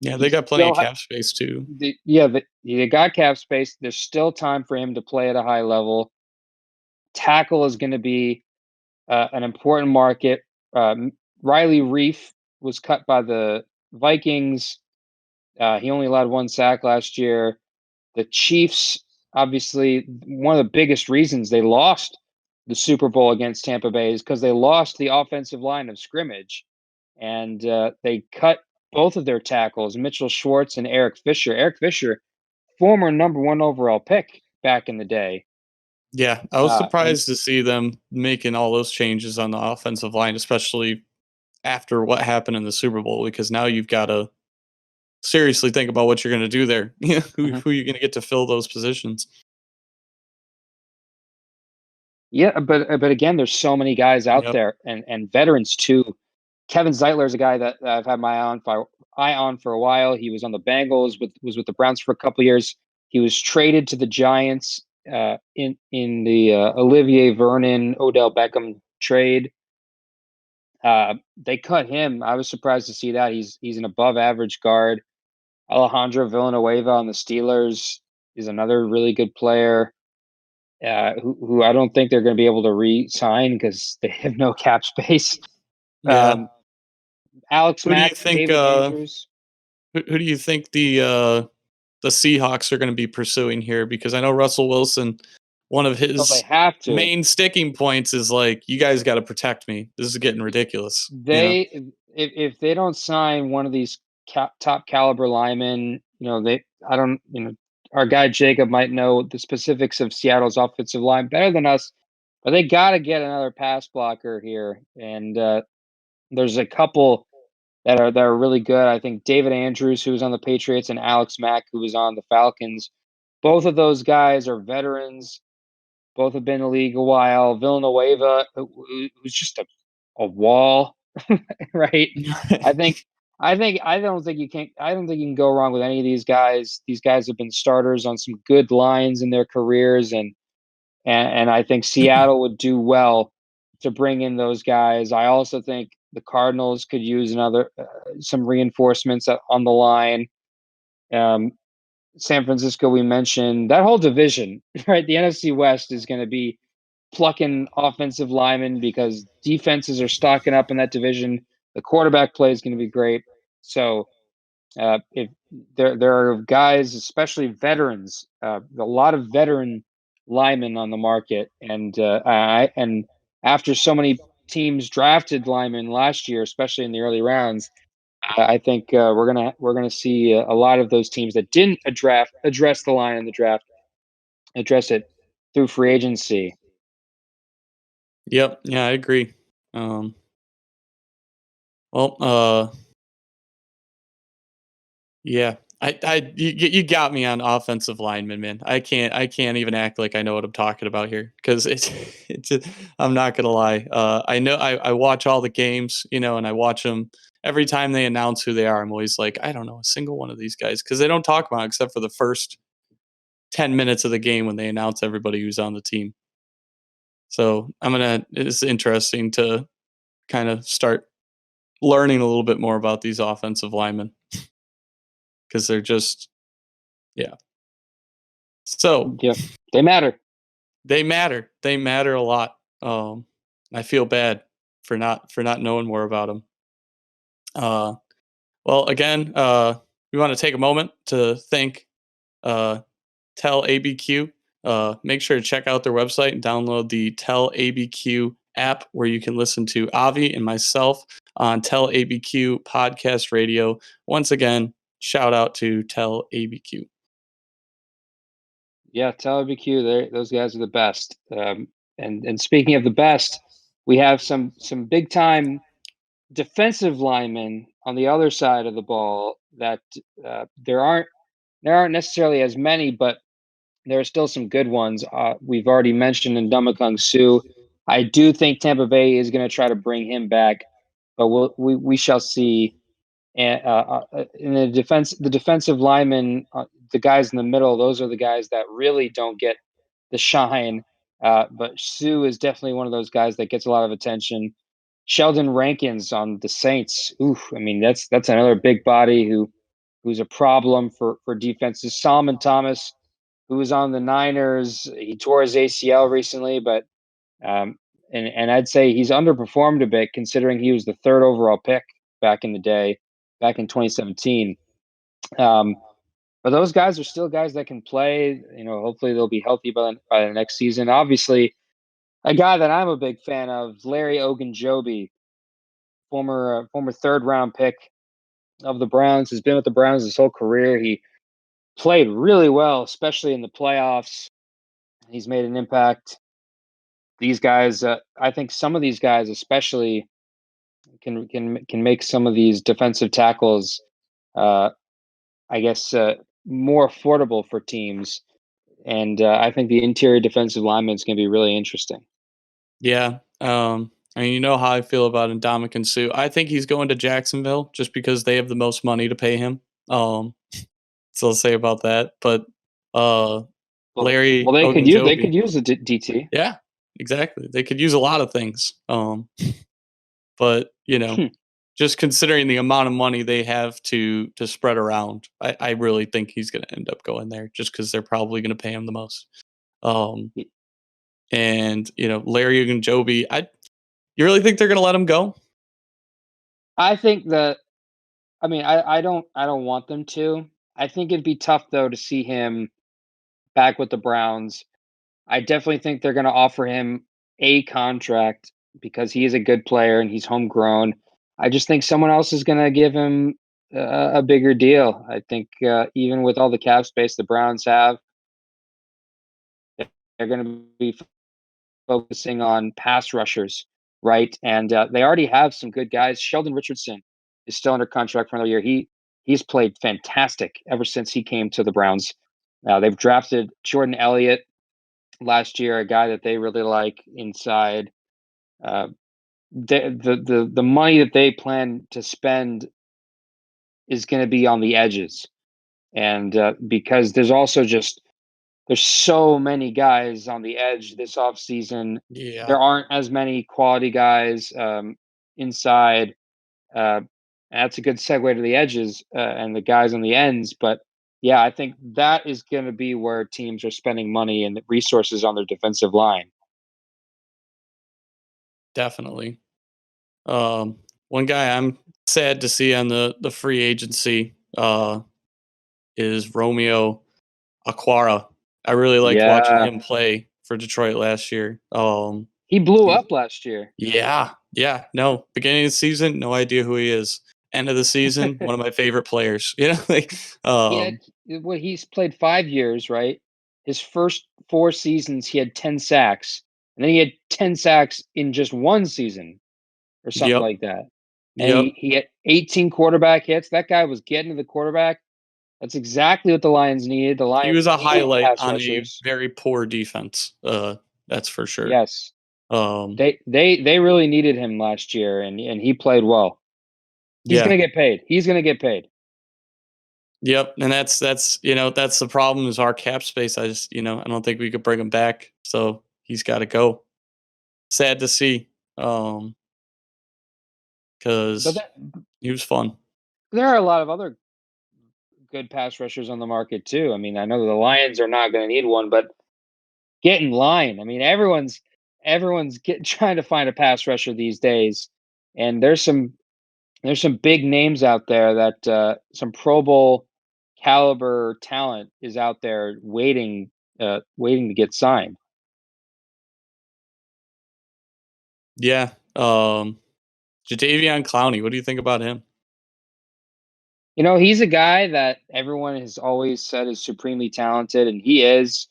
yeah, He they got plenty still of cap space too. they got cap space. There's still time for him to play at a high level. Tackle is going to be an important market. Riley Reef was cut by the Vikings. He only allowed one sack last year. The Chiefs, obviously, one of the biggest reasons they lost the Super Bowl against Tampa Bay is because they lost the offensive line of scrimmage, and they cut both of their tackles, Mitchell Schwartz and Eric Fisher. Eric Fisher, former number one overall pick back in the day, Yeah, I was and surprised to see them making all those changes on the offensive line, especially after what happened in the Super Bowl, because now you've got to seriously think about what you're going to do there. Yeah, mhm. who you're going to get to fill those positions. Yeah, but again, there's so many guys out Yep. there and veterans too. Kevin Zeitler is a guy that I've had my eye on for a while. He was on the Bengals, was with the Browns for a couple years. He was traded to the Giants in the Olivier Vernon Odell Beckham trade. They cut him. I was surprised to see that. He's an above average guard. Alejandro Villanueva on the Steelers is another really good player. Who I don't think they're going to be able to re-sign because they have no cap space. Yeah. Um, Alex Who do you Mack, think? David Andrews. Who do you think the Seahawks are going to be pursuing here? Because I know Russell Wilson, one of Oh, they his have to. main sticking points is like, you guys got to protect me. This is getting ridiculous. You know? They if they don't sign one of these top caliber linemen, they I don't our guy Jacob might know the specifics of Seattle's offensive line better than us, but they got to get another pass blocker here, and there's a couple that are really good. I think David Andrews, who was on the Patriots, and Alex Mack, who was on the Falcons. Both of those guys are veterans. Both have been in the league a while. Villanueva, who's just a wall, right? I think I don't think you can go wrong with any of these guys. These guys have been starters on some good lines in their careers, and I think Seattle would do well to bring in those guys. I also think the Cardinals could use another some reinforcements on the line. Um, San Francisco, we mentioned that whole division, right? The NFC West is going to be plucking offensive linemen because defenses are stocking up in that division. The quarterback play is going to be great. So if there are guys, especially veterans, a lot of veteran linemen on the market, and after so many teams drafted linemen last year, especially in the early rounds, I think we're gonna see a lot of those teams that didn't address the line in the draft address it through free agency. Yep. Yeah, I agree. Um, well, yeah. You got me on offensive lineman, man. I can't even act like I know what I'm talking about here because it's it's just, I'm not gonna lie. I know I watch all the games, and I watch them every time they announce who they are. I'm always like, I don't know a single one of these guys because they don't talk about it except for the first 10 minutes of the game when they announce everybody who's on the team. So it's interesting to kind of start learning a little bit more about these offensive linemen because they're just, yeah. So Yeah, they matter. They matter. They matter a lot. I feel bad for not knowing more about them. Uh, well, again, we want to take a moment to thank uh, Tell ABQ. Make sure to check out their website and download the Tell ABQ app where you can listen to Avi and myself on Tell ABQ podcast radio. Once again, shout out to Tell ABQ. Yeah, Tell ABQ, those guys are the best. And speaking of the best, we have some big time defensive linemen on the other side of the ball that there aren't necessarily as many, but there are still some good ones. We've already mentioned Ndamukong Suh. I do think Tampa Bay is going to try to bring him back, but we shall see. And in the defensive linemen, the guys in the middle, those are the guys that really don't get the shine. But Sue is definitely one of those guys that gets a lot of attention. Sheldon Rankins on the Saints. Oof, I mean that's another big body who's a problem for defenses. Solomon Thomas, who was on the Niners, he tore his ACL recently, but um, and I'd say he's underperformed a bit considering he was the third overall pick back in the day, back in 2017. Um, but those guys are still guys that can play. Hopefully they'll be healthy by the next season. Obviously, a guy that I'm a big fan of, Larry Ogunjobi, former third round pick of the Browns, has been with the Browns his whole career. He played really well, especially in the playoffs. He's made an impact. These guys, I think some of these guys, especially, can make some of these defensive tackles, uh, I guess, more affordable for teams. And I think the interior defensive lineman is going to be really interesting. Yeah. I mean, you know how I feel about Ndamukong Suh. I think he's going to Jacksonville just because they have the most money to pay him. So I'll say about that. But uh, Well, Larry they Ogunjobi, could use a DT. yeah, exactly. They could use a lot of things. But just considering the amount of money they have to spread around, I really think he's going to end up going there just because they're probably going to pay him the most. Um, and Larry Ogunjobi, you really think they're going to let him go? I think that. I mean, I don't want them to. I think it'd be tough though to see him back with the Browns. I definitely think they're going to offer him a contract because he is a good player and he's homegrown. I just think someone else is going to give him a bigger deal. I think even with all the cap space the Browns have, they're going to be focusing on pass rushers, right? And they already have some good guys. Sheldon Richardson is still under contract for another year. He's played fantastic ever since he came to the Browns. They've drafted Jordan Elliott last year, a guy that they really like inside. Uh, the money that they plan to spend is going to be on the edges, and because there's so many guys on the edge this offseason. Yeah, There aren't as many quality guys inside. Uh, that's a good segue to the edges and the guys on the ends. But yeah, I think that is going to be where teams are spending money and resources on their defensive line. definitely. One guy I'm sad to see on the free agency is Romeo Aquara. I really liked watching Yeah, him play for Detroit last year. he blew He's up last year. Yeah, yeah. No, beginning of the season, no idea who he is. End of the season, one of my favorite players. Like, He had he's played 5 years, right? His first 4 seasons, he had 10 sacks, and then he had 10 sacks in just one season, or something yep, like that. And yep. he had 18 quarterback hits. That guy was getting to the quarterback. That's exactly what the Lions needed. The He Lions was a need highlight pass on a rushers. very poor defense. That's for sure. Yes. Um, They really needed him last year, and he played well. He's yeah, gonna get paid. He's gonna get paid. yep. And that's the problem is our cap space. I don't think we could bring him back. So he's got to go. Sad to see. But Because he was fun. there are a lot of other good pass rushers on the market too. I mean, I know the Lions are not going to need one, but get in line. I mean, everyone's trying to find a pass rusher these days, and there's some big names out there that some Pro Bowl caliber talent is out there waiting to get signed. Yeah. Jadeveon Clowney, what do you think about him? He's a guy that everyone has always said is supremely talented, and he is.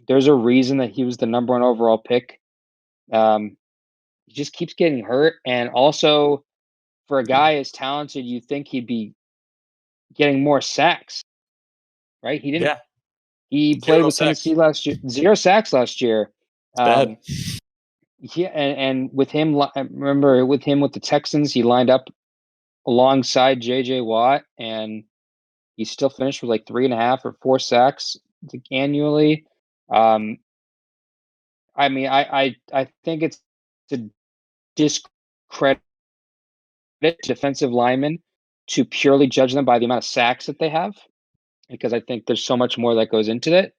There's a reason that he was the number one overall pick. Um, he just keeps getting hurt, and also for a Yeah. guy as talented, you think he'd be getting more sacks, right? He didn't. Yeah. He played 0 with Tennessee sacks. last year, 0 sacks last year. It's bad. Yeah, and with him, I remember with him with the Texans, he lined up alongside J.J. Watt, and he still finished with like 3.5 or 4 sacks annually. Um, I mean, I think it's to discredit defensive linemen to purely judge them by the amount of sacks that they have, because I think there's so much more that goes into it.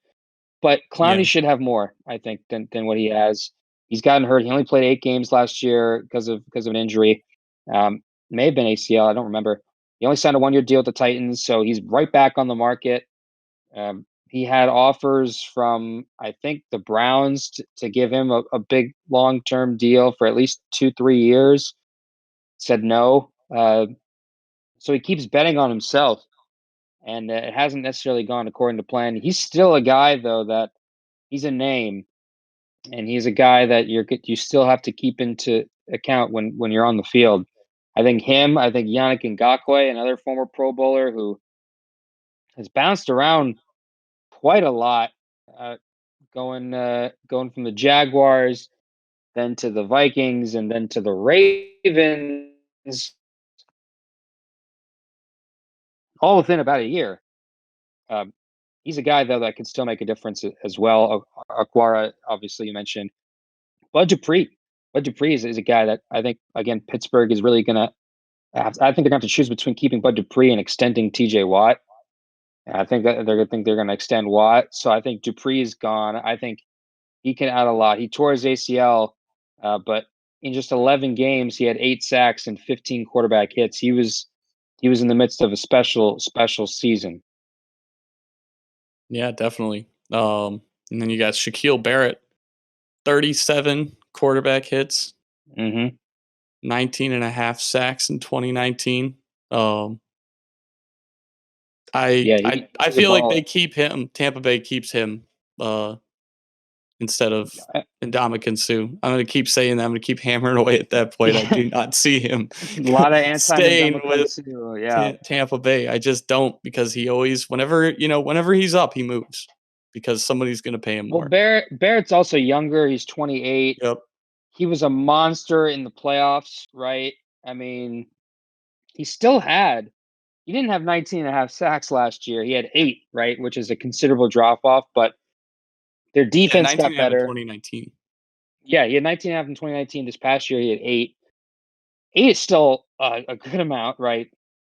But Yeah. Clowney should have more, I think, than what he has. He's gotten hurt. He only played 8 games last year because of an injury. May have been ACL. I don't remember. He only signed a 1-year deal with the Titans, so he's right back on the market. He had offers from, I think, the Browns to give him a big long-term deal for at least 2-3 years. Said no. So he keeps betting on himself, and it hasn't necessarily gone according to plan. He's still a guy, though, that he's a name, and he's a guy that you still have to keep into account when you're on the field. I think him. I think Yannick Ngakoue, another former Pro Bowler who has bounced around quite a lot, uh, going from the Jaguars, then to the Vikings, and then to the Ravens, all within about a year. Um, he's a guy though that could still make a difference as well. Aquara, obviously, you mentioned. Bud Dupree. Bud Dupree is a guy that I think, again, Pittsburgh is really gonna. I think they're gonna have to choose between keeping Bud Dupree and extending T.J. Watt. And I think that they're gonna extend Watt. So I think Dupree is gone. I think he can add a lot. He tore his ACL, but in just 11 games, he had 8 sacks and 15 quarterback hits. He was in the midst of a special season. Yeah, definitely. And then you got Shaquille Barrett, 37 quarterback hits, Hmm. 19 and a half sacks in 2019. Um, I Yeah, I I he's a feel like they baller. keep him. Tampa Bay keeps him uh, instead of Uh, Ndamukong Suh. I'm gonna keep saying that. I'm gonna keep hammering away at that point. I Yeah, do not see him a lot of staying anti-Ndamukong with Suh. Yeah, Tampa Bay. I just don't, because he always, whenever he's up, he moves because somebody's gonna pay him well, more. Barrett's also younger. He's 28. Yep. He was a monster in the playoffs, right? I mean, he still had he didn't have 19 and a half sacks last year. He had 8, right, which is a considerable drop off, but their Yeah, defense 19 got and a half in better. 2019. Yeah, he had 19 and a half in 2019. This past year, he had 8. 8 is still a good amount, right?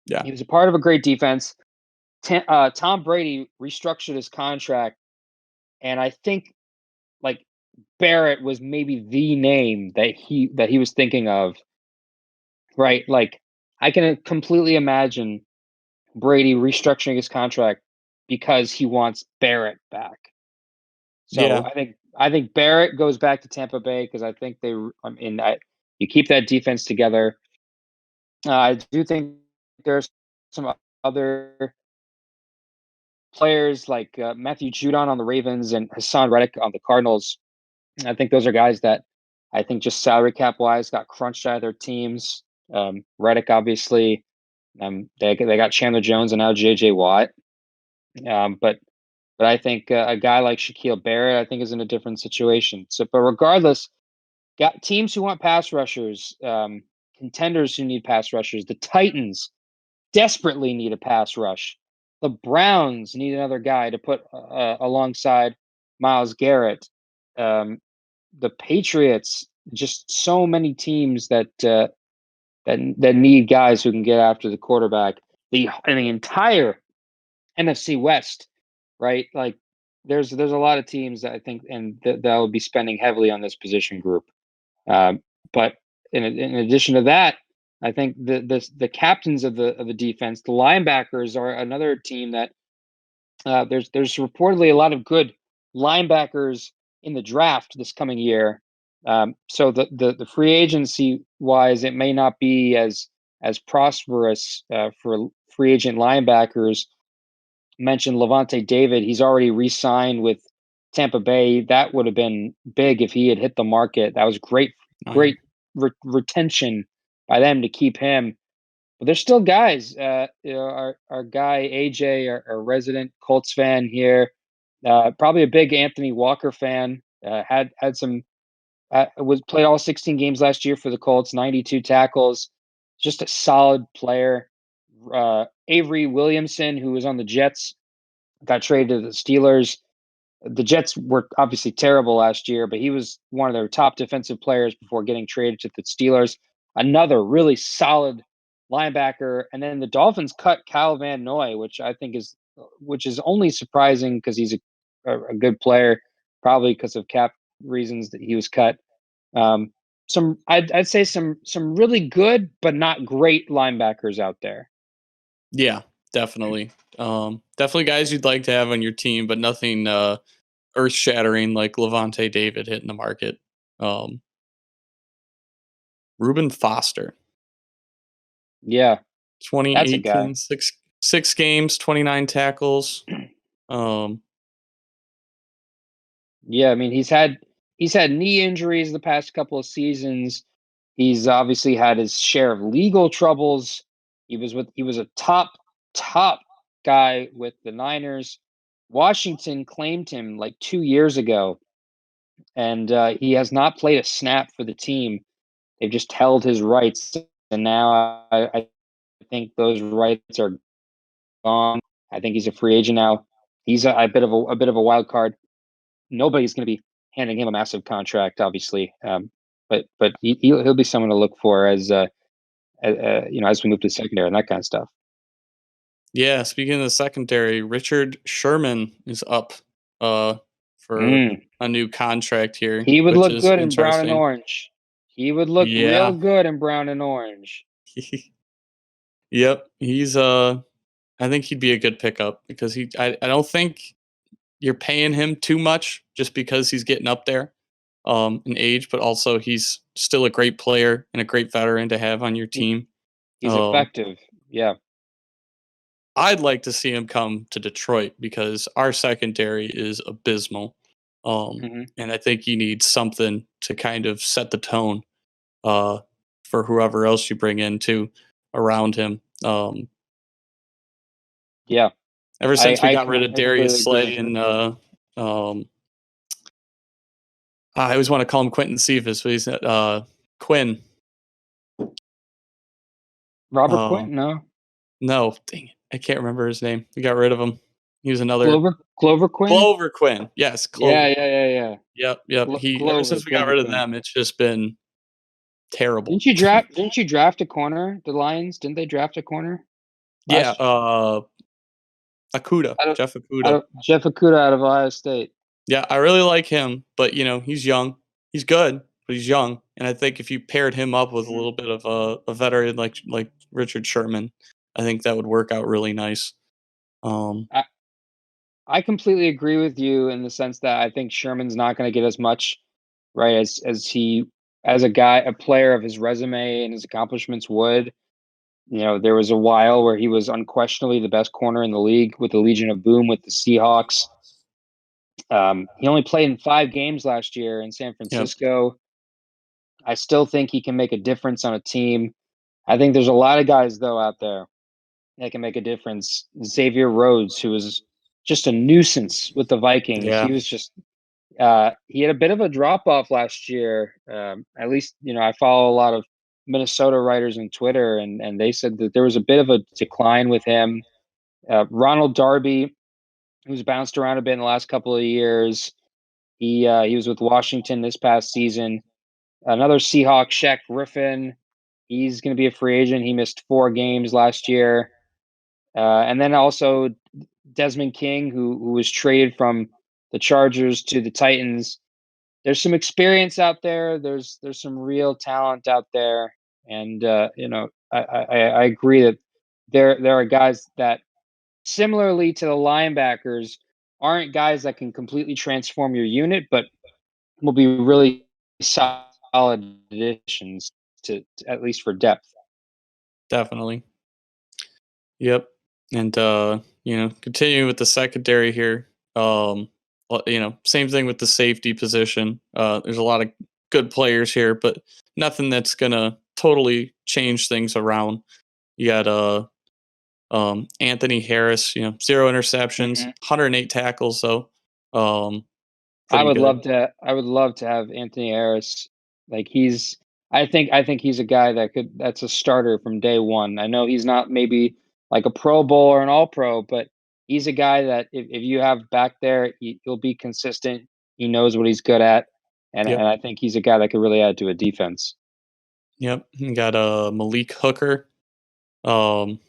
Yeah. He was a part of a great defense. Tom Brady restructured his contract, and I think like Barrett was maybe the name that he was thinking of, right? Like I can completely imagine Brady restructuring his contract because he wants Barrett back. So Yeah. I think Barrett goes back to Tampa Bay because I think you keep that defense together. I do think there's some other players like Matthew Judon on the Ravens and Hassan Reddick on the Cardinals. I think those are guys that I think just salary cap wise got crunched out of their teams. Reddick, obviously, they got Chandler Jones and now J.J. Watt. But I think a guy like Shaquille Barrett, I think, is in a different situation. So, but regardless, got teams who want pass rushers, contenders who need pass rushers. The Titans desperately need a pass rush. The Browns need another guy to put alongside Myles Garrett. Um, the Patriots, just so many teams that need guys who can get after the quarterback. The entire NFC West, right? Like there's a lot of teams that I think and that will be spending heavily on this position group. But in addition to that, I think the captains of the defense, the linebackers, are another team that there's reportedly a lot of good linebackers in the draft this coming year. So the free agency wise, it may not be as prosperous for free agent linebackers. Mentioned Levante David. He's already re-signed with Tampa Bay. That would have been big if he had hit the market. That was great, Oh, yeah. great retention by them to keep him. But there's still guys. Our guy AJ, our resident Colts fan here, probably a big Anthony Walker fan. Had some was played all 16 games last year for the Colts, 92 tackles, just a solid player. Avery Williamson, who was on the Jets, got traded to the Steelers. The Jets were obviously terrible last year, but he was one of their top defensive players before getting traded to the Steelers. Another really solid linebacker. And then the Dolphins cut Kyle Van Noy, which is only surprising because he's a good player, probably because of cap reasons that he was cut. I'd say some really good but not great linebackers out there. Yeah, definitely. Definitely guys you'd like to have on your team, but nothing earth shattering like Levante David hitting the market. Um, Reuben Foster, Yeah, that's a guy. 2018, six games, 29 tackles. Um, Yeah, I mean he's had knee injuries the past couple of seasons. He's obviously had his share of legal troubles. He was a top guy with the Niners. Washington claimed him like 2 years ago, and he has not played a snap for the team. They've just held his rights, and now I think those rights are gone. I think he's a free agent now. He's a bit of a wild card. Nobody's going to be handing him a massive contract, obviously. But he'll be someone to look for as we move to the secondary and that kind of stuff. yeah, speaking of the secondary, Richard Sherman is up for Mm. a new contract here, He would which look is good in brown and interesting. orange. He would look real Yeah. good in brown and orange. Yep. He's I think he'd be a good pickup because I don't think you're paying him too much just because he's getting up there in age, but also he's still a great player and a great veteran to have on your He, team. he's Um, effective. Yeah. I'd like to see him come to Detroit because our secondary is abysmal. Hmm. And I think you need something to kind of set the tone uh, for whoever else you bring in too around him. Yeah. Ever since we got rid of I completely Darius agree Slay with you. and um, I always want to call him Quentin Cephas, but he's Quinn. Robert Um, Quinn? No. no, dang it, I can't remember his name. We got rid of him. He was another Clover Quinn? Clover Quinn. Yes, Yeah, Clover yeah, Quinn. yeah, yeah. Yep, yep. He ever since we got Clover rid of Quinn. them, it's just been terrible. Didn't you draft a corner? The Lions, didn't they draft a corner Yeah, last Akuda, out of Jeff Akuda. Jeff Okudah out of Ohio State? Yeah, I really like him, but he's young. He's good, but he's young, and I think if you paired him up with a Mhm. little bit of a veteran like Richard Sherman, I think that would work out really nice. Um, I I completely agree with you in the sense that I think Sherman's not going to get as much right as a player of his resume and his accomplishments would. There was a while where he was unquestionably the best corner in the league with the Legion of Boom with the Seahawks. He only played in 5 games last year in San yep. Francisco. I still think he can make a difference on a team. I think there's a lot of guys though out there that can make a difference. Xavier Rhodes, who was just a nuisance with the Vikings. Yeah. He had a bit of a drop off last year. At least, I follow a lot of Minnesota writers on Twitter, and they said that there was a bit of a decline with him. Ronald Darby, who's bounced around a bit in the last couple of years. He was with Washington this past season. Another Seahawk, Shaq Griffin. He's going to be a free agent. He missed 4 games last year. And then also Desmond King, who was traded from the Chargers to the Titans. There's some experience out there. There's some real talent out there, and I agree that there are guys that, similarly to the linebackers, aren't guys that can completely transform your unit, but will be really solid additions to at least for depth. Definitely. Yep. And continuing with the secondary here, same thing with the safety position. There's a lot of good players here, but nothing that's gonna totally change things around. You got Anthony Harris, 0 interceptions, Mhm. 108 tackles, so I pretty would good. love to. I would love to have Anthony Harris. Like he's, I think he's a guy that could. That's a starter from day one. I know he's not maybe like a Pro Bowl or an All Pro, but he's a guy that if you have back there, he'll be consistent. He knows what he's good at, and Yep. I think he's a guy that could really add to a defense. Yep. You got Malik Hooker. Um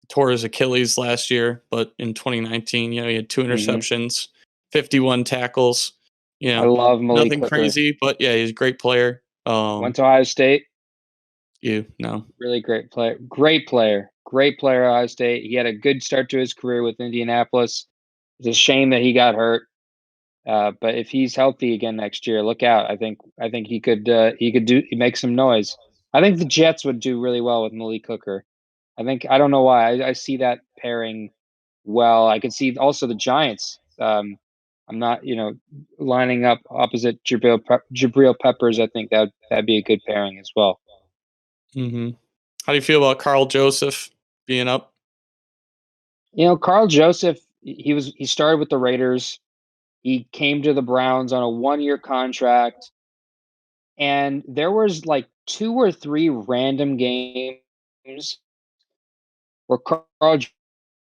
tore his Achilles last year, but in 2019, he had 2 Hmm. interceptions, 51 tackles. I love Malik Nothing Hooker. crazy, but yeah, he's a great player. Went to Ohio State. You know, Really great player. Great player. Great player at Ohio State. He had a good start to his career with Indianapolis. It's a shame that he got hurt. But if he's healthy again next year, look out. I think he make some noise. I think the Jets would do really well with Malik Hooker. I don't know why. I see that pairing well. I could see also the Giants. I'm not, lining up opposite Jabril Peppers. I think that'd be a good pairing as well. hmm how do you feel about Carl Joseph being up? Carl Joseph, he started with the Raiders. He came to the Browns on a 1-year contract, and there was like 2 or 3 random games where Carl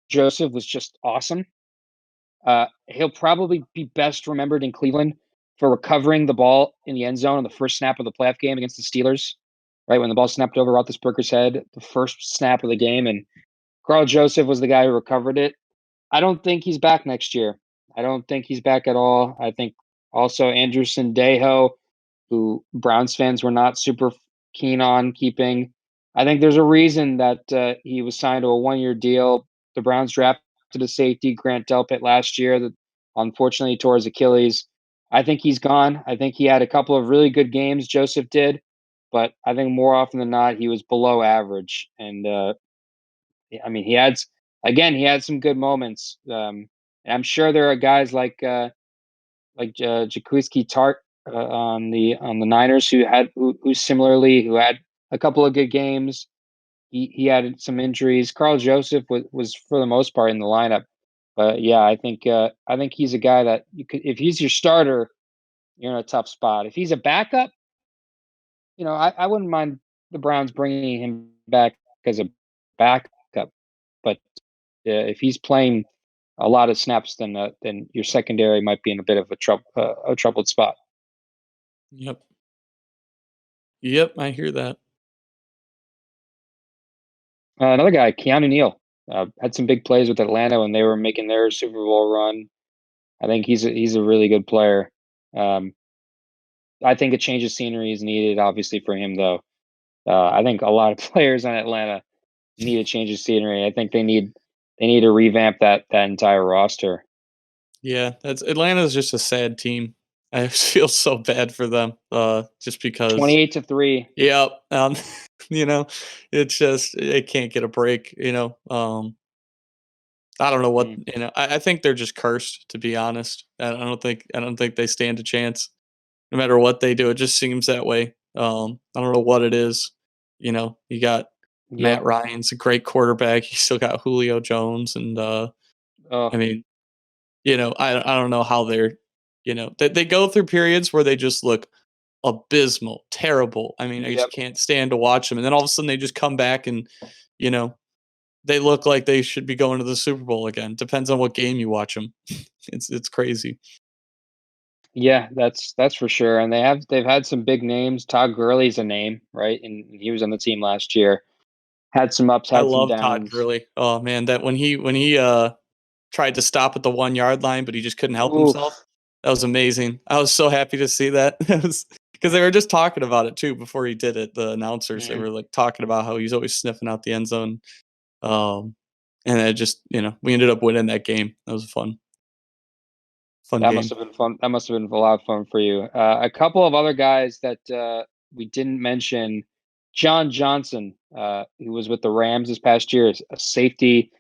Joseph was just awesome. He'll probably be best remembered in Cleveland for recovering the ball in the end zone on the first snap of the playoff game against the Steelers, right when the ball snapped over Roethlisberger's head, the first snap of the game, and Carl Joseph was the guy who recovered it. I don't think he's back next year. I don't think he's back at all. I think also Andrew Sendejo, who Browns fans were not super keen on keeping. I think there's a reason that he was signed to a 1-year deal. The Browns drafted a safety, Grant Delpit, last year that unfortunately tore his Achilles. I think he's gone. I think he had a couple of really good games, Joseph did, but I think more often than not, he was below average. And I mean, he had some good moments. And I'm sure there are guys like Jaquiski Tart on the Niners who similarly who had a couple of good games. He had some injuries. Carl Joseph was for the most part in the lineup, but yeah, I think he's a guy that you could, if he's your starter, you're in a tough spot. If he's a backup, I wouldn't mind the Browns bringing him back as a backup, but if he's playing a lot of snaps, then your secondary might be in a bit of a troubled spot. Yep. Yep, I hear that. Another guy, Keanu Neal, had some big plays with Atlanta when they were making their Super Bowl run. I think he's a really good player. Um, I think a change of scenery is needed, obviously, for him though. I think a lot of players on Atlanta need a change of scenery. I think they need to revamp that entire roster. Yeah, that's Atlanta's just a sad team. I feel so bad for them. Just because 28-3. yeah, you know, it's just they can't get a break, I don't know what Mm, I think they're just cursed, to be honest. I don't think they stand a chance. No matter what they do, it just seems that way. I don't know what it is. You got Matt yep. Ryan's a great quarterback. You still got Julio Jones, and Oh, I mean, I don't know how they go through periods where they just look abysmal, terrible. I mean, I just yep. can't stand to watch them, and then all of a sudden they just come back and you know they look like they should be going to the Super Bowl again. Depends on what game you watch them. It's crazy. Yeah, that's for sure. And they've had some big names. Todd Gurley's a name, right? And he was on the team last year. Had some ups, I had some love Todd downs. Gurley. Oh man, that when he tried to stop at the 1 yard line, but he just couldn't help himself. Oof. That was amazing. I was so happy to see that. It was because they were just talking about it too before he did it. The announcers, they Mhm. were like talking about how he's always sniffing out the end zone. Um, and it just, we ended up winning that game. That was a fun That must game. have been fun. That must have been a lot of fun for you. A couple of other guys that we didn't mention. John Johnson, who was with the Rams this past year, is a safety,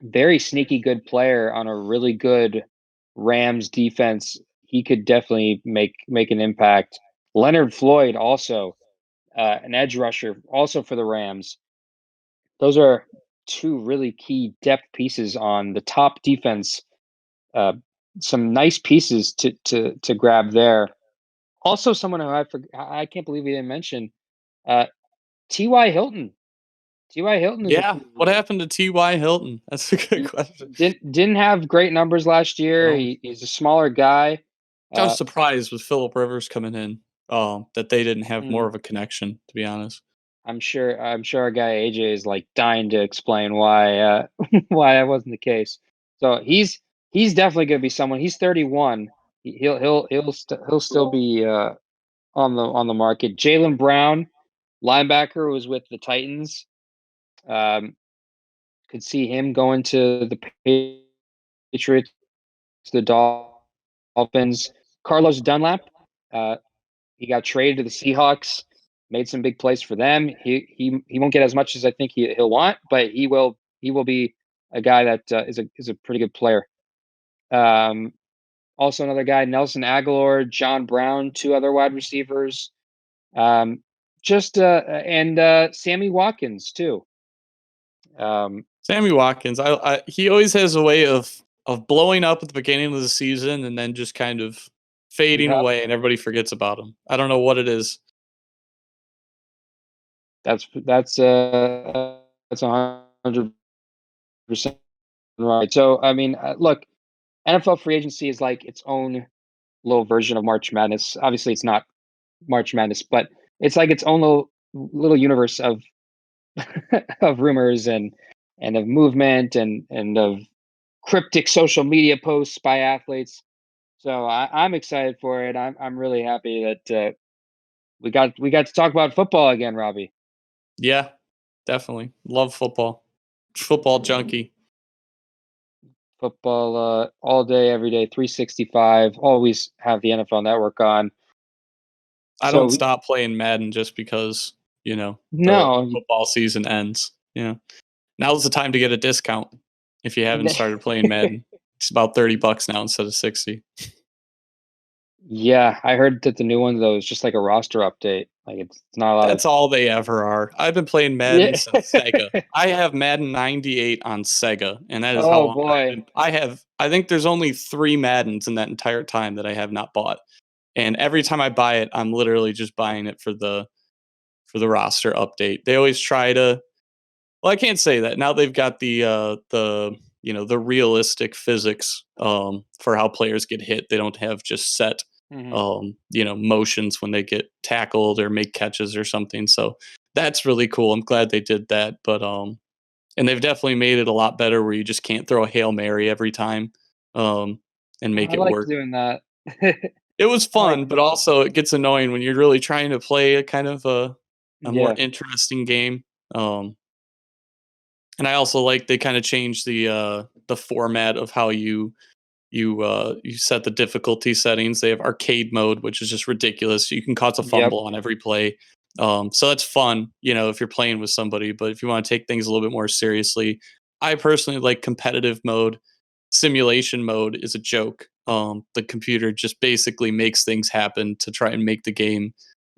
very sneaky good player on a really good Rams defense. He could definitely make an impact. Leonard Floyd, also an edge rusher, also for the Rams. Those are two really key depth pieces on the top defense. Uh, some nice pieces to grab there. Also, someone who I can't believe we didn't mention, uh, T.Y. Hilton. T.Y. Hilton is a Yeah. pretty What happened to T.Y. Hilton? That's a good he question. didn't have great numbers last year. No. He's a smaller guy. I was Uh, surprised with Philip Rivers coming in, that they didn't have more mm, of a connection, to be honest. I'm sure our guy AJ is like dying to explain why why that wasn't the case. So he's definitely going to be someone. He's 31. He'll still be on the market. Jalen Brown, linebacker, was with the Titans. Um, could see him going to the Patriots, the Dolphins. Carlos Dunlap, uh, he got traded to the Seahawks, made some big plays for them. He won't get as much as I think he'll want, but he will be a guy that is a pretty good player. Um, Also another guy, Nelson Aguilar, John Brown, two other wide receivers. Um, just and Sammy Watkins too. Um, Sammy Watkins, he always has a way of blowing up at the beginning of the season and then just kind of fading yep, away and everybody forgets about him. I don't know what it is. that's 100% right. So I mean, look, NFL free agency is like its own little version of March Madness. Obviously, it's not March Madness, but it's like its own little universe of of rumors and of movement and of cryptic social media posts by athletes. So I'm excited for it. I'm really happy that we got to talk about football again, Robbie. Yeah, definitely. Love football. Football junkie. Football all day, every day, 365. Always have the NFL Network on. I don't So stop playing Madden just because, the no, football season ends. Now's the time to get a discount if you haven't started playing Madden. It's about $30 now instead of 60. yeah, I heard that the new one though is just like a roster update. Like it's not a lot of That's all they ever are. I've been playing Madden yeah. since Sega. I have Madden 98 on Sega, and that is how Oh long I've boy. been. I think there's only 3 Maddens in that entire time that I have not bought. And every time I buy it, I'm literally just buying it for the roster update. They always try to, well, I can't say that. Now they've got the realistic physics for how players get hit. They don't have just set Mhm. motions when they get tackled or make catches or something. So that's really cool. I'm glad they did that. But and they've definitely made it a lot better where you just can't throw a Hail Mary every time um and make I it like work. doing that. It was I like fun, but also it gets annoying when you're really trying to play a kind of a more yeah. interesting game. Um and I also like they kind of changed the format of how you set the difficulty settings. They have arcade mode, which is just ridiculous. You can cause a Yep. fumble on every play. So that's fun, if you're playing with somebody. But if you want to take things a little bit more seriously, I personally like competitive mode. Simulation mode is a joke. The computer just basically makes things happen to try and make the game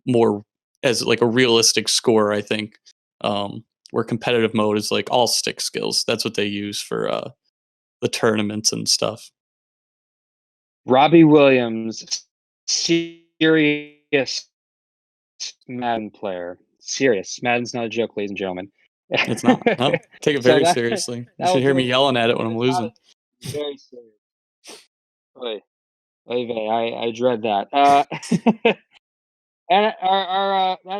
more as like a realistic score, I think. Where competitive mode is like all stick skills. That's what they use for the tournaments and stuff. Robbie Williams, serious Madden player. Serious. Madden's not a joke, ladies and gentlemen. It's not. No, take it So very that seriously. You that'll should hear do me it. yelling at it when It I'm is not losing. a very serious. Oy, oy vey, I dread that. And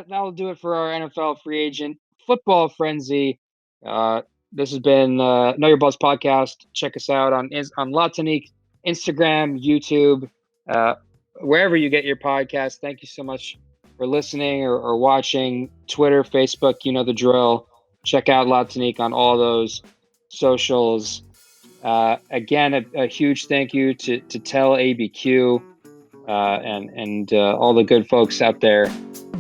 that'll do it for our NFL free agent football frenzy. Uh, This has been Know Your Balls podcast. Check us out on Tonique, Instagram, YouTube, wherever you get your podcast. Thank you so much for listening or watching. Twitter, Facebook, you know the drill. Check out Tonique on all those socials. Again, a huge thank you to Tell ABQ and all the good folks out there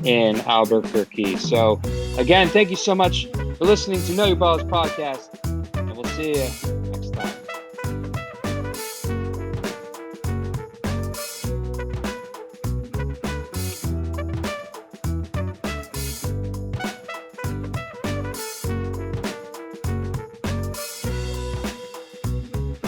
in Albuquerque. So again, thank you so much for listening to Know Your Balls podcast, and we'll see you